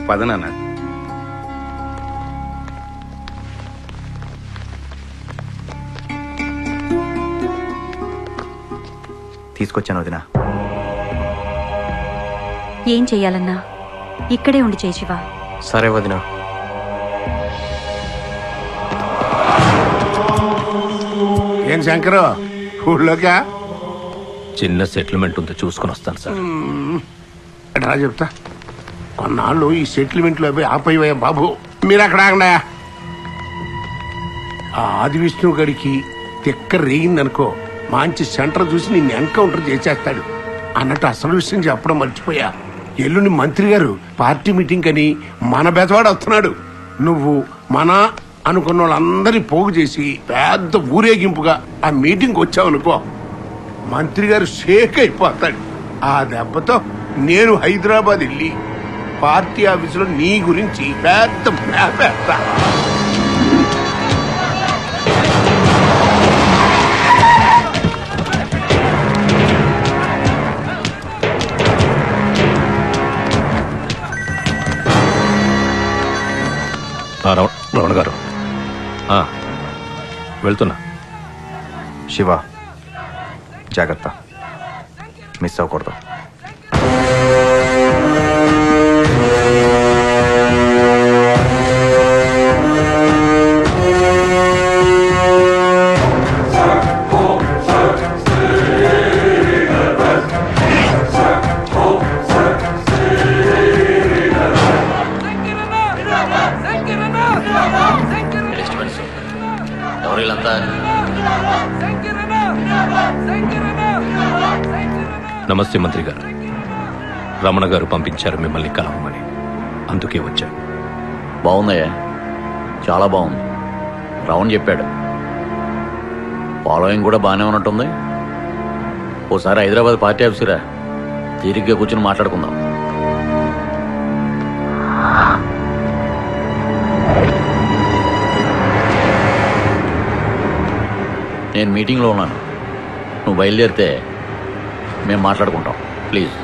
పదనాన్న. తీసుకొచ్చాను వదినా. ఏం చెయ్యాలన్నా ఇక్కడే ఉండి చేయి శివ. సరే వదినా. ఏం శంకరు ఊళ్ళోకా? చిన్న సెటిల్మెంట్ ఉంది, చూసుకుని వస్తాను సార్. రా చెప్తా. కొన్నాళ్ళు ఈ సెటిల్మెంట్లు అవి ఆపయ్యా బాబు. మీరు అక్కడ ఆగండా. ఆ ఆది విష్ణు గడికి తిక్క రేగిందనుకో, మంచి సెంటర్ చూసి నిన్ను ఎన్కౌంటర్ చేసేస్తాడు అన్నట్టు అసలు విషయం చెప్పడం మర్చిపోయా. ఎల్లుండి మంత్రి గారు పార్టీ మీటింగ్ అని మన బెజవాడ వస్తున్నాడు. నువ్వు మన అనుకున్న వాళ్ళందరినీ పోగు చేసి పెద్ద ఊరేగింపుగా ఆ మీటింగ్ వచ్చావనుకో, మంత్రి గారు షేక్ అయిపోతాడు. ఆ దెబ్బతో నేను హైదరాబాద్ వెళ్ళి పార్టీ ఆఫీసులో నీ గురించి పెద్ద మ్యాప్ వేస్తా. రమణ గారు వెళ్తున్నా. శివ జాగ్రత్త, మిస్ అవ్వకూడదు. నమస్తే మంత్రి గారు. రమణ గారు పంపించారు మిమ్మల్ని కలవమని, అందుకే వచ్చాను. బాగుందయ్యా, చాలా బాగుంది. రమణ చెప్పాడు, ఫాలోయింగ్ కూడా బాగానే ఉన్నట్టుంది. ఓసారి హైదరాబాద్ పార్టీ ఆఫీసురా, తీరిగ్గా కూర్చొని మాట్లాడుకుందాం. నేను మీటింగ్లో ఉన్నాను, నువ్వు బయలుదేరితే మేము మాట్లాడుకుంటాం. ప్లీజ్.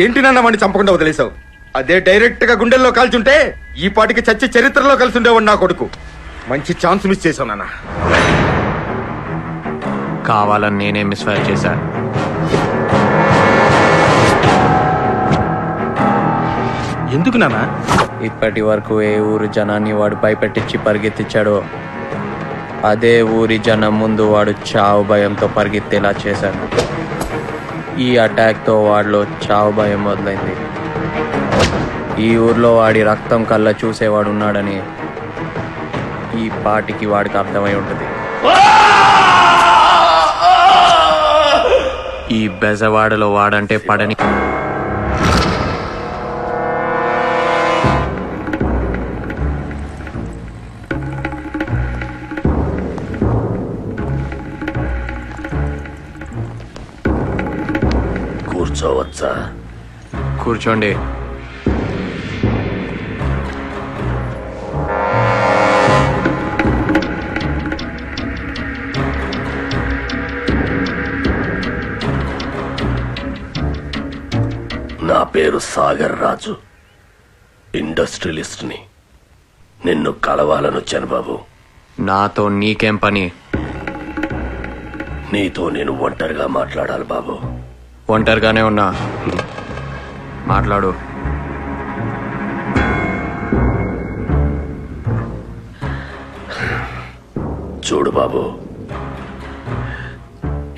ఏంటి నాన్న వాడిని చంపకుండా వదిలేసావు? అదే డైరెక్ట్ గా గుండెల్లో కాల్చుంటే ఈ పాటికి చచ్చి చరిత్రలో కలిసి ఉండేవాడు నా కొడుకు. మంచి ఛాన్స్ మిస్ చేసావు నాన్న. కావాలని నేనే మిస్ఫైర్ చేశా. ఎందుకు నాన్న? ఇప్పటి వరకు ఏ ఊరు జనాన్ని వాడు భయపెట్టించి పరిగెత్తించాడో అదే ఊరి జనం ముందు వాడు చావు భయంతో పరిగెత్తేలా చేశాడు. ఈ అటాక్తో వాడిలో చావు భయం మొదలైంది. ఈ ఊర్లో వాడి రక్తం కళ్ళ చూసేవాడు ఉన్నాడని ఈ పాటికి వాడికి అర్థమై ఉంటుంది. ఈ బెజవాడలో వాడంటే పడని కూర్చోవచ్చా? కూర్చోండి. నా పేరు సాగర్ రాజు, ఇండస్ట్రియలిస్ట్ని. నిన్ను కలవాలని వచ్చాను బాబు. నాతో నీకేం పని? నీతో నేను ఒంటరిగా మాట్లాడాలి బాబు. ఒంటరిగానే ఉన్నా, మాట్లాడు. చూడు బాబు,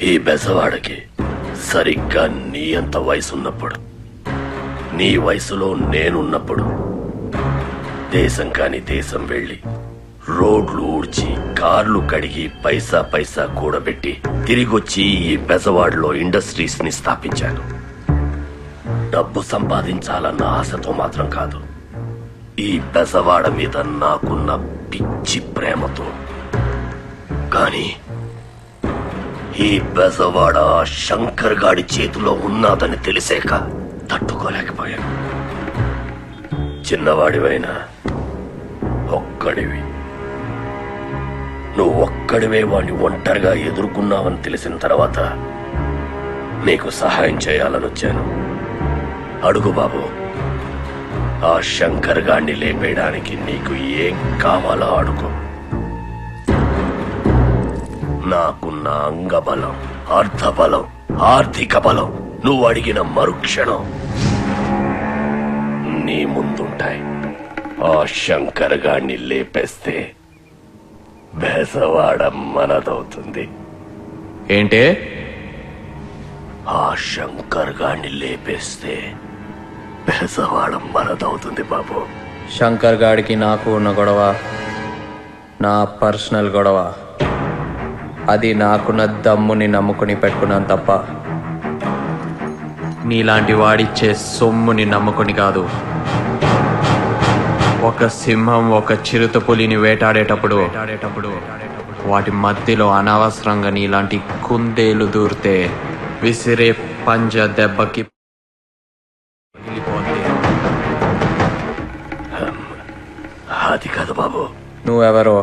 ఈ బెజవాడకి సరిగ్గా నీ అంత వయసున్నప్పుడు, నీ వయసులో నేనున్నప్పుడు దేశం కాని దేశం వెళ్ళి రోడ్లు ఊడ్చి కార్లు కడిగి పైసా పైసా కూడబెట్టి తిరిగొచ్చి ఈ బెజవాడలో ఇండస్ట్రీస్ ని స్థాపించాను. డబ్బు సంపాదించాలన్న ఆశతో మాత్రం కాదు, ఈ బెజవాడ మీద నాకున్న పిచ్చి ప్రేమతో. కానీ ఈ బెజవాడ శంకర్ గాడి చేతిలో ఉన్నదని తెలిసాక తట్టుకోలేకపోయాను. చిన్నవాడివైనా ఒక్కడివి, నువ్వు ఒక్కడివే వాణ్ణి ఒంటరిగా ఎదుర్కొన్నావని తెలిసిన తర్వాత నీకు సహాయం చేయాలని వచ్చాను. అడుగు బాబు, ఆ శంకర్ గాడిని లేపేయడానికి నీకు ఏం కావాలో అడుగు. నాకున్న అంగబలం, అర్థబలం, ఆర్థిక బలం నువ్వు అడిగిన మరుక్షణం నీ ముందుంటాయి. ఆ శంకర్ గాడిని లేపేస్తే బెజవాడ మనదవుతుంది. ఏంటే ఆ శంకర్ గాడిని లేపేస్తే బెజవాడ మనదవుతుంది బాబు. శంకర్ గాడికి నాకు ఉన్న గొడవ నా పర్సనల్ గొడవ. అది నాకున్న దమ్ముని నమ్ముకుని పెట్టుకున్నాను తప్ప నీలాంటి వాడిచ్చే సొమ్ముని నమ్ముకుని కాదు. ఒక సింహం ఒక చిరుత పులిని వేటాడేటప్పుడు వాటి మధ్యలో అనవసరంగా నీలాంటి కుందేలు దూరితే విసిరే పంజ దెబ్బకి అది కాదు బాబు. నువ్వెవరో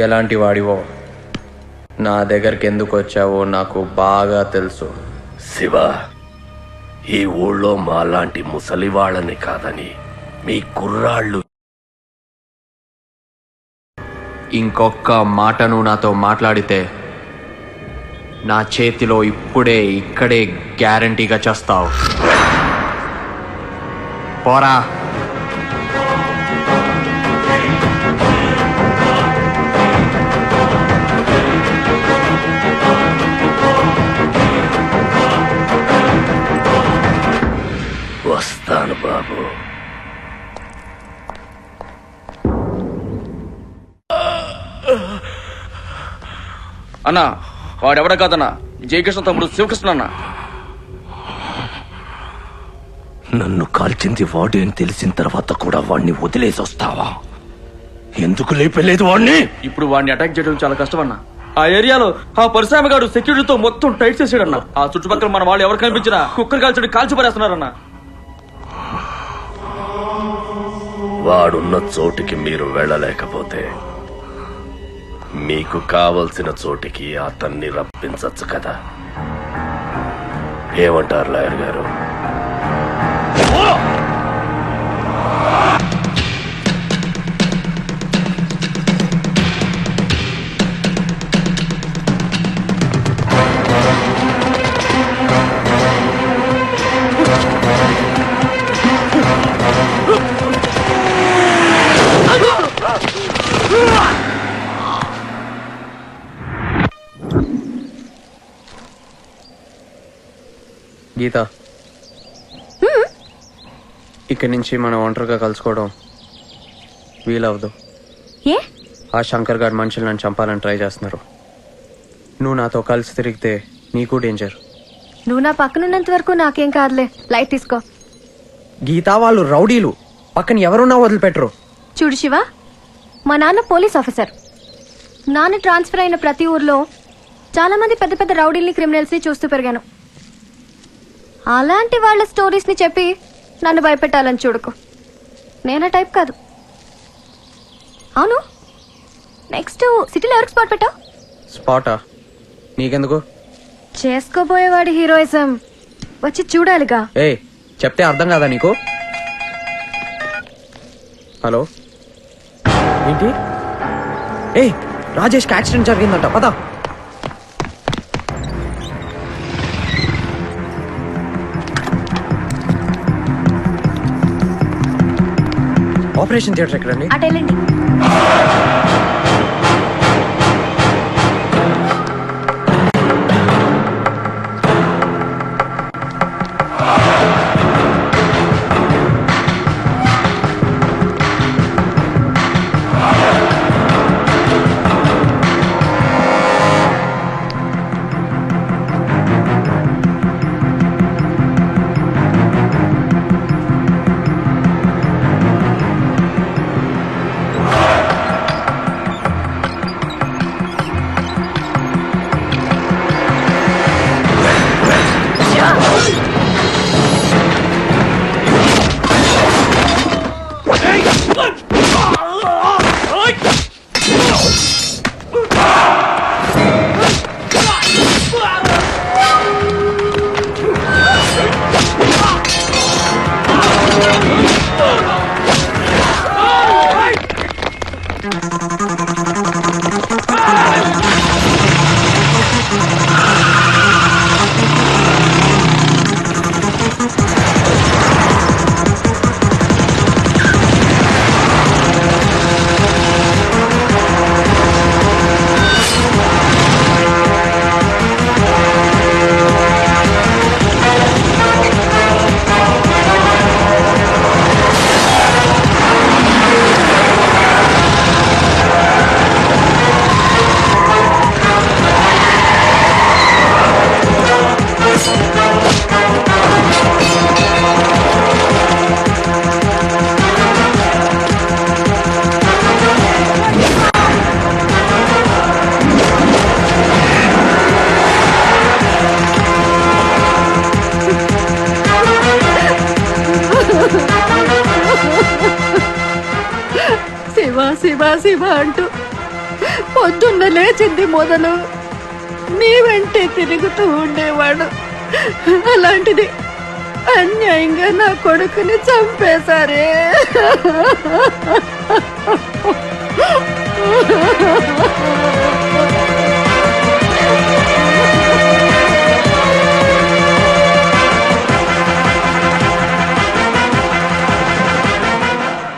ఎలాంటి వాడివో నా దగ్గరికి ఎందుకు వచ్చావో నాకు బాగా తెలుసు. శివ, ఈ ఊళ్ళో మాలాంటి ముసలి వాళ్ళని కాదని మీ కుర్రాళ్ళు ఇంకొక మాటను నాతో మాట్లాడితే నా చేతిలో ఇప్పుడే ఇక్కడే గ్యారంటీగా చేస్తావు. పోరా. వస్తాను బాబు. అన్నా వాడెవడ కాదన్నా, జయకృష్ణ తమ్ముడు శివకృష్ణ అన్న. నన్ను కాల్చింది వాడు అని తెలిసిన తర్వాత కూడా వాడిని వదిలేసి వస్తావా? ఎందుకు లేపలేదు వాడిని? ఇప్పుడు వాడిని అటాక్ చేయడం చాలా కష్టం అన్న. ఆ ఏరియాలో ఆ పరిశ్రమ గారు సెక్యూరిటీతో మొత్తం టైట్ చేసాడన్న. ఆ చుట్టుపక్కల మన వాళ్ళు ఎవరు కనిపించినా కుక్కర్ కాల్చడం కాల్చి పారేస్తున్నారన్న. వాడున్న చోటికి మీరు వెళ్ళలేకపోతే మీకు కావలసిన చోటికి అతన్ని రప్పించచ్చు కదా. ఏమంటారు లాయర్ గారు? గీత, ఇక్కడి నుంచి మనం ఒంటరిగా కలుసుకోవడం వీలవదు. ఏ? ఆ శంకర్ గారి మనుషులు నన్ను చంపాలని ట్రై చేస్తున్నారు. నువ్వు నాతో కలిసి తిరిగితే నీకు డేంజర్. నువ్వు నా పక్కనున్నంత వరకు నాకేం కాదులే, లైట్ తీసుకో. గీత, వాళ్ళు రౌడీలు, పక్కన ఎవరున్నా వదిలిపెట్టరు. చూడు శివ, మా నాన్న పోలీస్ ఆఫీసర్. నాన్న ట్రాన్స్ఫర్ అయిన ప్రతి ఊర్లో చాలా మంది పెద్ద పెద్ద రౌడీల్ని క్రిమినల్స్ని చూస్తూ పెరిగాను. అలాంటి వాళ్ళ స్టోరీస్ని చెప్పి నన్ను భయపెట్టాలని చూడకు. నేనా టైప్ కాదు. అవును, నెక్స్ట్ సిటీలో ఎవరికి స్పాట్ పెట్టావు? స్పాటా? నీకెందుకు? చేసుకోబోయేవాడి హీరోయిజం వచ్చి చూడాలిగా. ఏ చెప్తే అర్థం కాదా నీకు? హలో, ఏంటి? ఏ రాజేష్కి యాక్సిడెంట్ జరిగిందంట, పదా. ఆపరేషన్ థియేటర్ ఎక్కడండి? అటు వెళ్ళండి. శివ శివ అంటూ పొద్దున్న లేచింది మొదలు నీ వెంటే తిరుగుతూ ఉండేవాడు. అలాంటిది అన్యాయంగా నా కొడుకుని చంపేశారే.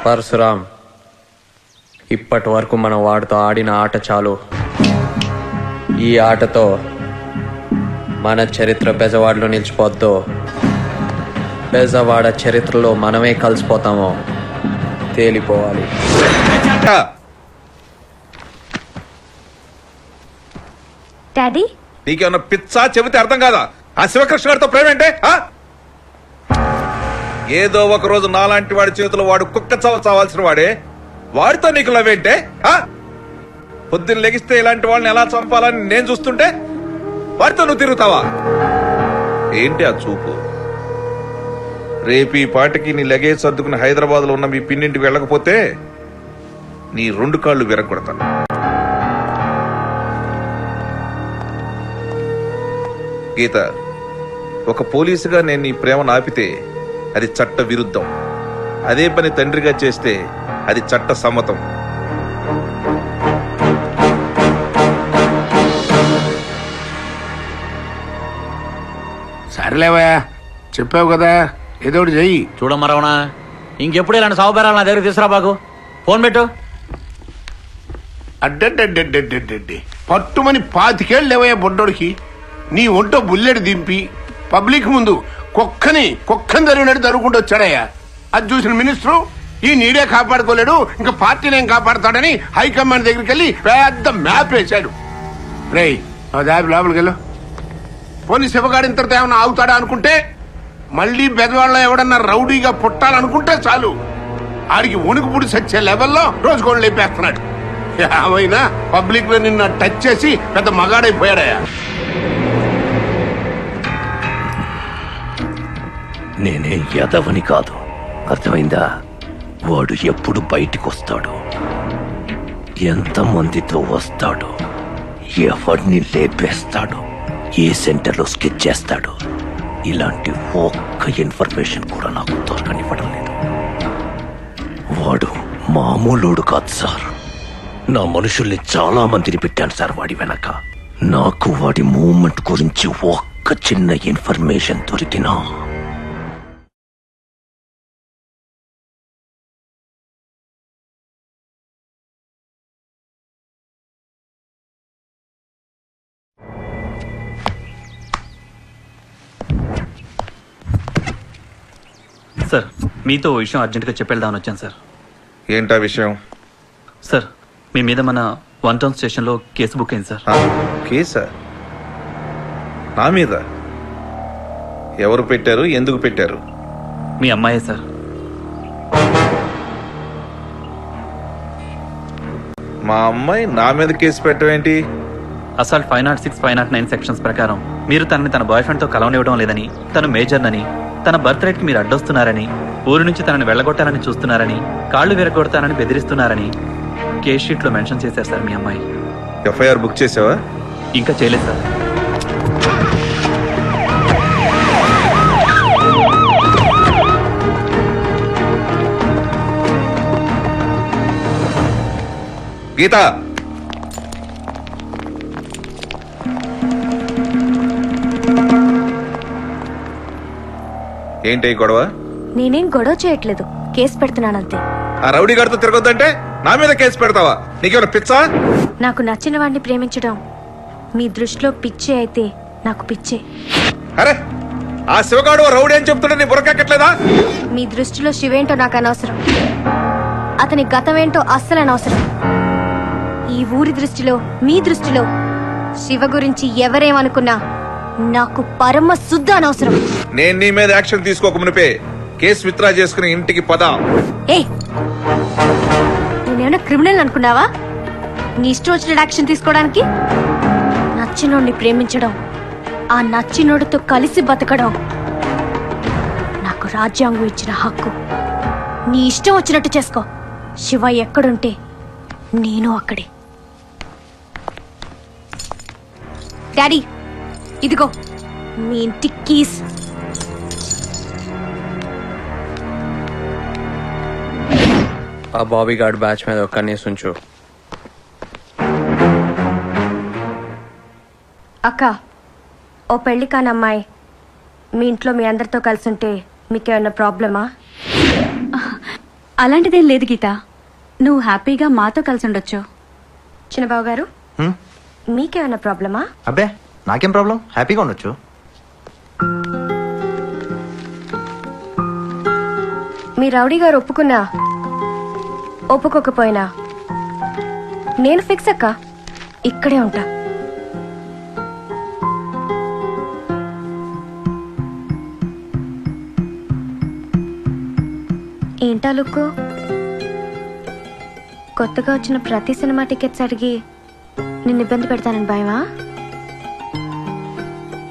పరశురామ్, ఇప్పటి వరకు మనం వాడితో ఆడిన ఆట చాలు. ఈ ఆటతో మన చరిత్ర బెజవాడలో నిలిచిపోద్దు. బెజవాడ చరిత్రలో మనమే కలిసిపోతామో తేలిపోవాలి. డాడీ, నీకేమన్నా పిచ్చా చెబితే అర్థం కాదా? ఆ శివకృష్ణ గారితో ప్రేమ ఏంటే? ఏదో ఒక రోజు నాలాంటి వాడి చేతిలో వాడు కుక్క చావాల్సిన వాడే, వాడితో నీకు లవేంటే? పొద్దున్న లెగిస్తే ఇలాంటి వాళ్ళని ఎలా చంపాలని నేను చూస్తుంటే వాడితో నువ్వు తిరుగుతావా? ఏంటి ఆ చూపు? రేపు ఈ పాటికి నీ లగేజ్ సర్దుకుని హైదరాబాద్ లో ఉన్న మీ పిన్నింటికి వెళ్ళకపోతే నీ 2 కాళ్ళు విరగొడతాను. గీత, ఒక పోలీసుగా నేను నీ ప్రేమను ఆపితే అది చట్ట విరుద్ధం. అదే పని తండ్రిగా చేస్తే అది చట్ట సమ్మతం. సరేలేవయ్యా, చెప్పావు కదా, ఏదో ఒకటి చెయ్యి. చూడమ్మరవణ, ఇంకెప్పుడు ఇలాంటి సాగుబేరాలు నా దగ్గర తీసుకురా బాగు. ఫోన్ పెట్టు. అడ్డడ్డడ్డడ్డడ్డడ్డి పట్టుమని 25 ఏళ్ళు లేవయ్యా బొడ్డోడికి. నీ ఒంటో బుల్లెట్ దింపి పబ్లిక్ ముందు కుక్కని తరుగునట్టు తరుగుకుంటూ వచ్చాడయ్యా. అది చూసిన మినిస్టరు ఈ నీడే కాపాడుకోలేడు, ఇంకా పార్టీని ఏం కాపాడుతాడని హైకమాండ్ దగ్గరికి వెళ్ళి పెద్ద మ్యాప్ వేశాడు. రేయ్, దాబి లోపలికి వెళ్ళు. పోనీ శివగాడి ఇంతటితో ఏమన్నా ఆగుతాడా అనుకుంటే, మళ్ళీ బెదవాళ్ళలో ఎవడన్నా రౌడీగా పుట్టాలనుకుంటే చాలు ఆడికి ఉణుకు పుడి సచ్చే లెవెల్లో రోజుకోళ్ళు లేపేస్తున్నాడు. ఏమైనా పబ్లిక్ లో నిన్న టచ్ చేసి పెద్ద మగాడైపోయాడయ్యా. నేనే యదవని కాదు, అర్థమైందా? వాడు ఎప్పుడు బయటికి వస్తాడు, ఎంతమందితో వస్తాడు, ఎవరిని లేపేస్తాడు, ఏ సెంటర్లో స్కెచ్ చేస్తాడు, ఇలాంటి ఒక్క ఇన్ఫర్మేషన్ కూడా నాకు దొరకనివ్వడం లేదు. వాడు మామూలోడు కాదు సార్. నా మనుషుల్ని చాలా మందిని పెట్టాను సార్ వాడి వెనక. నాకు వాడి మూవ్మెంట్ గురించి ఒక్క చిన్న ఇన్ఫర్మేషన్ దొరికినా సార్, మీతో ఓ విషయం అర్జెంటుగా చెప్పేద్దామని వచ్చాను సార్. ఏంటా విషయం? సార్, మీ మీద మన 1 టౌన్ స్టేషన్లో కేసు బుక్ అయింది సార్. కేసా? నా మీద? ఎవరు పెట్టారు? ఎందుకు పెట్టారు? మీ అమ్మాయే సార్. మా అమ్మాయి నా మీద కేసు పెట్టవేంటి? అసాల్ట్ 506, 509 సెక్షన్స్ ప్రకారం మీరు తనని తన బాయ్ ఫ్రెండ్తో కలవనివ్వడం లేదని, తను మేజర్నని, తన బర్త్ రేట్కి మీరు అడ్డొస్తున్నారని, ఊరి నుంచి తనని వెళ్ళగొట్టాలని చూస్తున్నారని, కాళ్ళు విరగొడతానని బెదిరిస్తున్నారని కేస్ షీట్లో మెన్షన్ చేశారు సార్ మీ అమ్మాయి. ఎఫ్ఐఆర్ బుక్ చేసావా? ఇంకా చేయలేదు సార్. గీత, ఏంటి గొడవ? నేనేం గొడవ చేయట్లేదు, కేసు పెడుతున్నానంతే. ఆ రౌడీ గారితో తిరగొద్దంటే నా మీద కేసు పెడతావా? నీకేమైనా పిచ్చా? నాకు నచ్చిన వాడిని ప్రేమించడం మీ దృష్టిలో పిచ్చే అయితే నాకు పిచ్చే. అరే, ఆ శివగాడు రౌడీ అని చెప్తుంటే నీ బుర్రకెక్కట్లేదా? మీ దృష్టిలో శివేంటో నాకు అనవసరం, అతని గతమేంటో అస్సలు అనవసరం. ఈ ఊరి దృష్టిలో, మీ దృష్టిలో శివ గురించి ఎవరేమనుకున్నా నాకు పరమ శుద్ధ అనవసరం. నేను నీ మీద యాక్షన్ తీసుకోక మునిపే కేసు విత్డ్రా చేసుకుని ఇంటికి పద. ఏయ్, నేనేమన్నా క్రిమినల్ అనుకున్నావా నీ ఇష్టం వచ్చిన యాక్షన్ తీసుకోవడానికి? నచ్చినోడిని ప్రేమించడం, ఆ నచ్చినోడితో కలిసి బతకడం నాకు రాజ్యాంగం ఇచ్చిన హక్కు. నీ ఇష్టం వచ్చినట్టు చేసుకో. శివ ఎక్కడుంటే నేను అక్కడే. డాడీ, ఇదిగో మీ ఇంటి కీస్. ఆ బాబీ గార్డ్ బ్యాచ్ మీద ఒక కన్నేసి ఉంచు. అక్క, ఓ పెళ్లి కాని అమ్మాయి మీ ఇంట్లో మీ అందరితో కలిసి ఉంటే మీకేమన్నా ప్రాబ్లమా? అలాంటిదేం లేదు గీత, నువ్వు హ్యాపీగా మాతో కలిసి ఉండొచ్చు. చిన్నబాబు గారు, మీకేమన్నా ప్రాబ్లమా? అబ్బే నాకేం ప్రాబ్లం, హ్యాపీగా ఉండొచ్చు. మీ రౌడీ గారు ఒప్పుకున్నా ఒప్పుకోకపోయినా నేను ఫిక్స్ అక్క, ఇక్కడే ఉంటా. ఏంటా లుక్కు? కొత్తగా వచ్చిన ప్రతి సినిమా టికెట్స్ అడిగి నిన్ను ఇబ్బంది పెడతానని భయమా?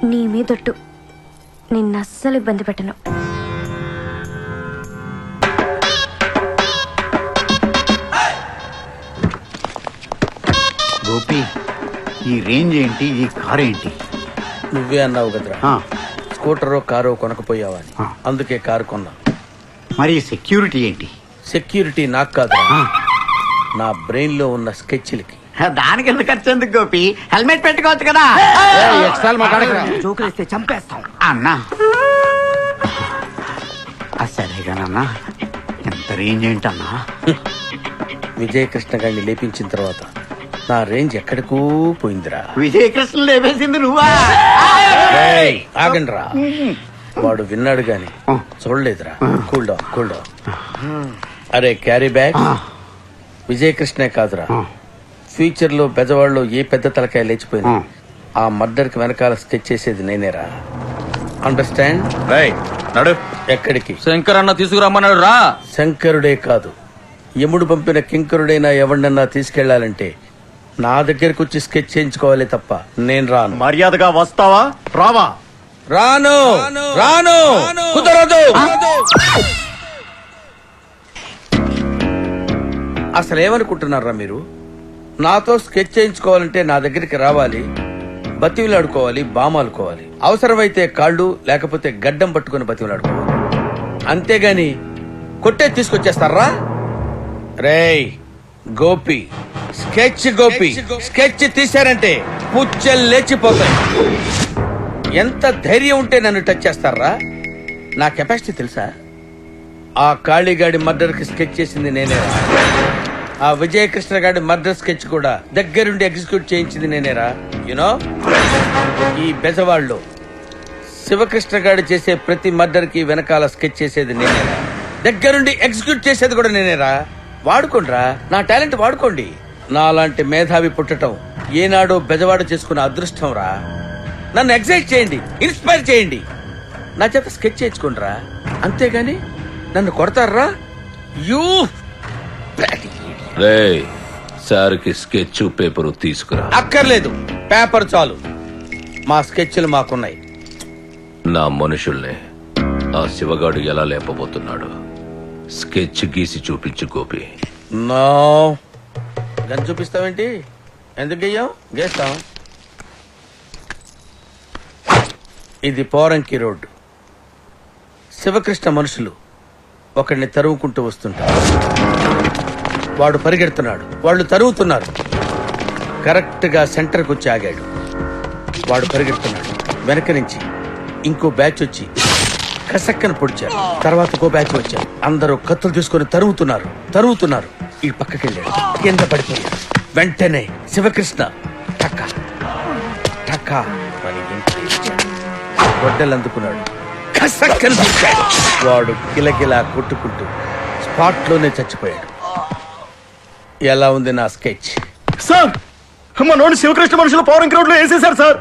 నీ మీదొట్టు, నిన్ను అస్సలు ఇబ్బంది పెట్టను. గోపి, ఈ రేంజ్ ఏంటి, ఈ కార్ ఏంటి? నువ్వే అన్నావు కదరా స్కూటరో కారో కొనకపోయావని, అందుకే కారు కొన్నా. మరి సెక్యూరిటీ ఏంటి? సెక్యూరిటీ నాకు కాదురా, నా బ్రెయిన్ లో ఉన్న స్కెచ్లకి. దానికి ఎందుకు ఖర్చు ఎందుకు గోపి, హెల్మెట్ పెట్టుకోవచ్చు కదా. జోకులేస్తే చంపేస్తాం అన్నా. సరేగానన్నా, ఎంత రేంజ్ ఏంటన్నా? విజయకృష్ణ గారిని లేపించిన తర్వాత నా రేంజ్ ఎక్కడికో పోయిందిరా. విజయకృష్ణ లేపేసింది నువ్వా? ఆగండి రా, వాడు విన్నాడు గాని చూడలేదురా. Cool down, cool down. అరే క్యారీ బ్యాగ్, విజయకృష్ణే కాదురా, ఫ్యూచర్ లో బెజవాడలో ఏ పెద్ద తలకాయ లేచిపోయినా ఆ మర్డర్ కి వెనకాల స్కెచ్ చేసేది నేనేరా. అండర్స్టాండ్? నడు. ఎక్కడికి? శంకర్ అన్న తీసుకురమ్మన్నాడు రా. శంకరుడే కాదు, యముడు పంపిన కింకరుడైనా ఎవరినన్నా తీసుకెళ్లాలంటే నా దగ్గరకు వచ్చి స్కెచ్ చేయించుకోవాలి తప్ప నేను రాను. మర్యాదగా వస్తావా రావా? రాను రాను, కుదరదు. అసలు ఏమనుకుంటున్నారా మీరు? నాతో స్కెచ్ చేయించుకోవాలంటే నా దగ్గరికి రావాలి, బతివిలాడుకోవాలి, బామాలుకోవాలి, అవసరమైతే కాళ్ళు లేకపోతే గడ్డం పట్టుకుని బతివిలాడుకోవాలి. అంతేగాని కొట్టే తీసుకొచ్చేస్తారా? రేయ్ గోపి, స్కెచ్ గోపి, స్కెచ్ తీశారంటే పుచ్చలు లేచిపోతాయి. ఎంత ధైర్యం ఉంటే నన్ను టచ్ చేస్తారా? నా కెపాసిటీ తెలుసా? ఆ కాళీగాడి మర్డర్ కి స్కెచ్ చేసింది నేనేరా. ఆ విజయకృష్ణ గాడి మర్డర్ స్కెచ్ కూడా దగ్గరుండి ఎగ్జిక్యూట్ చేయించింది నేనేరా. యునో, ఈ బెజవాడలో శివకృష్ణ గాడి చేసే ప్రతి మర్డర్ కి వెనకాల స్కెచ్ చేసేది నేనేరా, దగ్గరుండి ఎగ్జిక్యూట్ చేసేది కూడా నేనేరా. వాడుకోండిరా, నా టాలెంట్ వాడుకోండి. నాలాంటి మేధావి పుట్టటం ఏనాడో బెజవాడ చేసుకున్న అదృష్టం రా. నన్ను ఎగ్జైట్ చేయండి, ఇన్స్పైర్ చేయండి, నా చేత స్కెచ్ చేయించుకోండిరా. అంతేగాని నన్ను కొడతారా? యూ రేయ్, సార్కి స్కెచ్ పేపరు తీసుకురా. అక్కర్లేదు, పేపర్ చాలు. మా స్కెచ్లు మాకున్నాయి. నా మనుషుల్ని ఆ శివగాడు ఎలా లేపబోతున్నాడు స్కెచ్ గీసి చూపించు గోపి. No, gun చూపిస్తావేంటి? ఎందుకు గెయ్యాం? గేస్తాం. ఇది పోరంకి రోడ్డు. శివకృష్ణ మనుషులు ఒకడిని తరుముకుంటూ వస్తుంటారు. వాడు పరిగెడుతున్నాడు, వాళ్ళు తరుగుతున్నారు. కరెక్ట్ గా సెంటర్కి వచ్చి ఆగాడు. వాడు పరిగెడుతున్నాడు, వెనక నుంచి ఇంకో బ్యాచ్ వచ్చి కసక్కన పొడిచారు. తర్వాత ఇంకో బ్యాచ్ వచ్చారు. అందరూ కత్తులు తీసుకొని తరుగుతున్నారు. ఈ పక్కకి వెళ్ళాడు, కింద పడిపోయాడు. వెంటనే శివకృష్ణ టక్క టక్క గొడ్డలు అందుకున్నాడు, కసక్కన పొడిచాడు. వాడు కిలకిలా కొట్టుకుంటూ స్పాట్ లోనే చచ్చిపోయాడు. ఎలా ఉంది నా స్కెచ్? సార్, మా నోటి శివకృష్ణ మనుషులు పవర్ రోడ్ లో వేసేశారు సార్.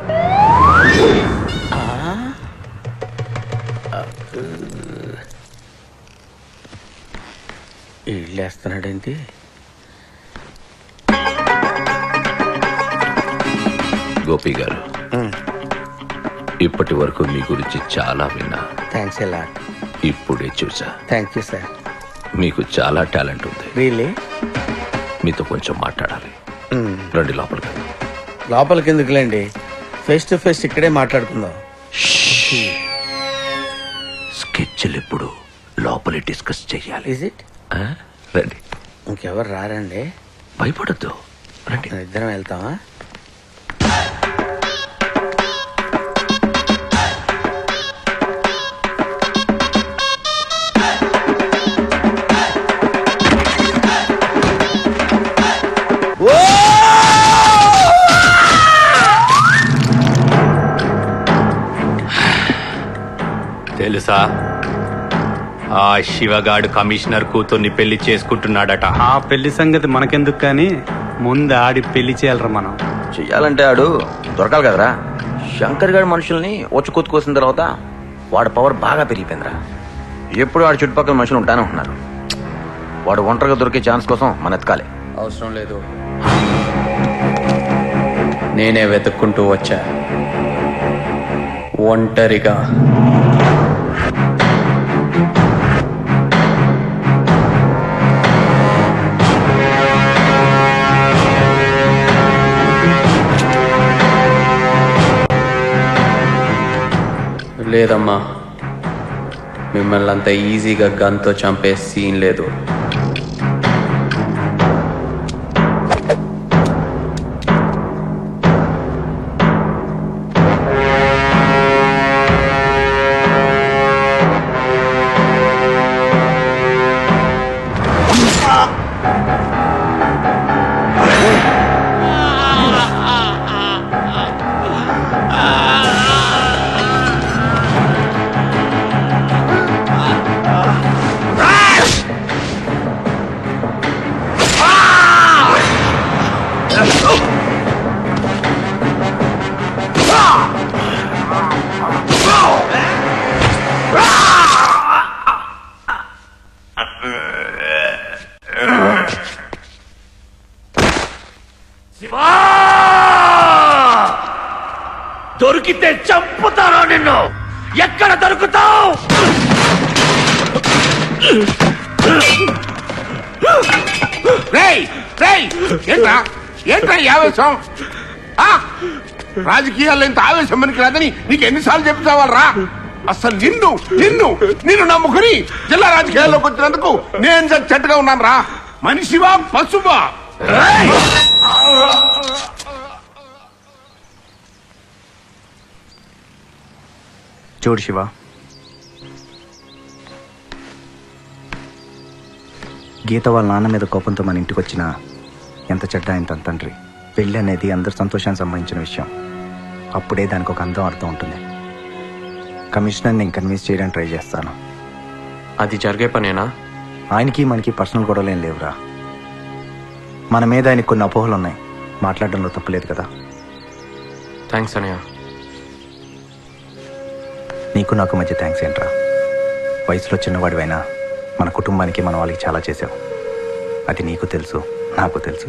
ఇళ్ళేస్తున్నాడేంటి? గోపి గారు, ఇప్పటి వరకు మీ గురించి చాలా విన్నా. Thanks a lot. ఇప్పుడే చూసా. Thank you sir. మీకు చాలా టాలెంట్ ఉంది. రియల్లీ? మీతో కొంచెం మాట్లాడాలి. రండి లోపలికి. లోపలికి ఎందుకులేండి, ఫేస్ టు ఫేస్ ఇక్కడే మాట్లాడుకుందాం. స్కెచ్లు ఇప్పుడు లోపలి డిస్కస్ చెయ్యాలి. Is it? రండి. ఇంకెవరు రారండి? భయపడద్దు, రండి. ఇద్దరం వెళ్తామా? తెలుసా, ఆ శివగాడు కమిషనర్ కూతుర్ని పెళ్లి చేసుకుంటున్నాడట. ఆ పెళ్లి సంగతి మనకెందుకు కానీ ముందు ఆడి పెళ్లి చేయాలరా మనం. చెయ్యాలంటే ఆడు దొరకాలి కదరా. శంకర్ గారి మనుషుల్ని వచ్చుకొత్తుకోసిన తర్వాత వాడి పవర్ బాగా పెరిగిపోయిందిరా. ఎప్పుడు వాడి చుట్టుపక్కల మనుషులు ఉంటానే ఉంటున్నారు. వాడు ఒంటరిగా దొరికే ఛాన్స్ కోసం మన ఎతకాలి. అవసరం లేదు, నేనే వెతుక్కుంటూ వచ్చా ఒంటరిగా. లేదమ్మా, మిమ్మల్ని అంత ఈజీగా గన్తో చంపే సీన్ లేదు. దొరికితే చంపుతారా నిన్ను? ఎక్కడ దొరుకుతావు? ఏంట్రా ఈ ఆవేశం? రాజకీయాల్లో ఇంత ఆవేశం మనకి రాదని నీకు ఎన్నిసార్లు చెప్తావాలరా? అసలు నిన్ను నిన్ను నిన్ను నమ్ముకుని జిల్లా రాజకీయాల్లోకి వచ్చినందుకు నేను చెట్టుగా ఉన్నాను రా. మనిషివా పశువా? చూడు శివ, గీత వాళ్ళ నాన్న మీద కోపంతో మన ఇంటికి వచ్చిన ఎంత చెడ్డ ఆయన తన తండ్రి. పెళ్ళి అనేది అందరి సంతోషానికి సంబంధించిన విషయం. అప్పుడే దానికి ఒక అందం అర్థం ఉంటుంది. కమిషనర్ నేను కన్విన్స్ చేయడానికి ట్రై చేస్తాను. అది జరిగే పనేనా? ఆయనకి మనకి పర్సనల్ గొడవలు ఏం లేవురా. మన మీద ఆయనకి కొన్ని అపోహలు ఉన్నాయి. మాట్లాడడంలో తప్పులేదు కదా. థ్యాంక్స్ అనయ్య. నీకు నాకు మధ్య థ్యాంక్స్ ఏంట్రా? వయసులో చిన్నవాడివైనా మన కుటుంబానికి మన వాళ్ళకి చాలా చేసావు. అది నీకు తెలుసు, నాకు తెలుసు.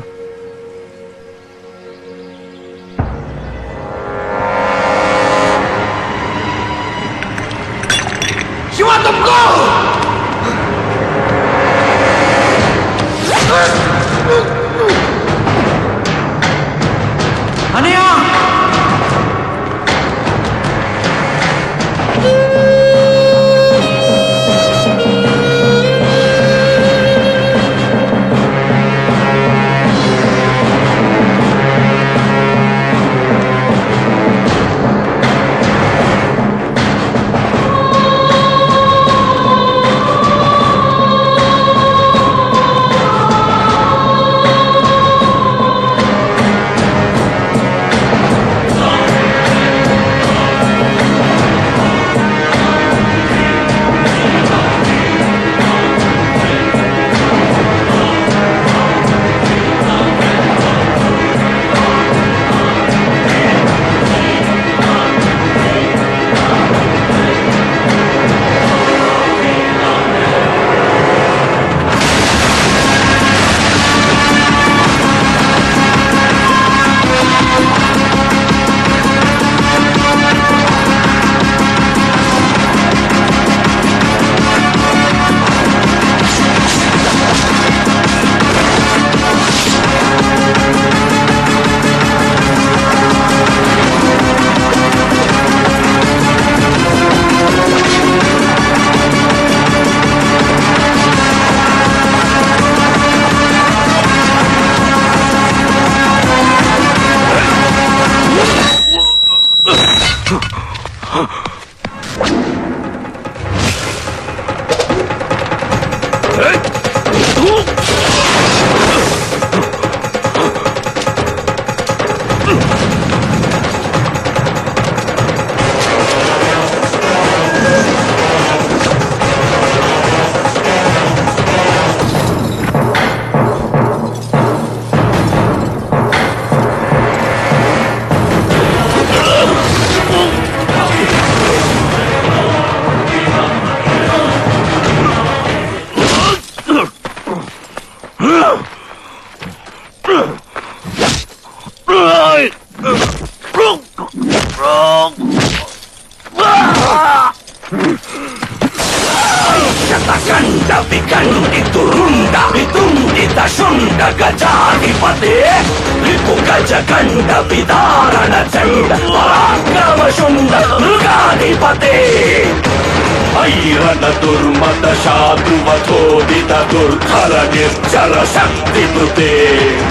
ఐరణ దుర్మత శాద్రువథోదిత దుర్ధర నిర్జర శక్తి మృతే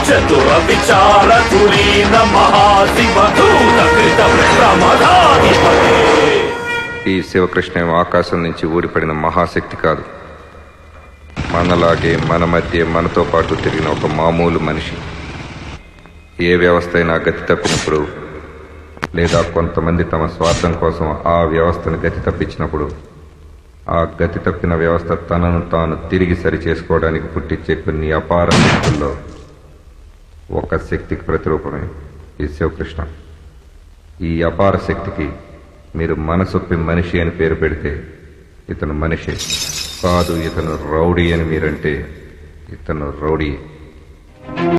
చతుర విచార తురీన మహాశివ దూత కృత ప్రమదాధిపతే. ఈ శివకృష్ణ ఆకాశం నుంచి ఊడిపడిన మహాశక్తి కాదు, మనలాగే మన మధ్య మనతో పాటు తిరిగిన ఒక మామూలు మనిషి. ఏ వ్యవస్థ అయినా గతి తప్పినప్పుడు, లేదా కొంతమంది తమ స్వార్థం కోసం ఆ వ్యవస్థను గతి తప్పించినప్పుడు, ఆ గతి తప్పిన వ్యవస్థ తనను తాను తిరిగి సరిచేసుకోవడానికి పుట్టించే కొన్ని అపార శక్తుల్లో ఒక శక్తికి ప్రతిరూపమే ఈ శివకృష్ణ. ఈ అపార శక్తికి మీరు మనసొప్పి మనిషి అని పేరు పెడితే ఇతను మనిషి కాదు, ఇతను రౌడీ అని మీరంటే ఇతను రౌడీ.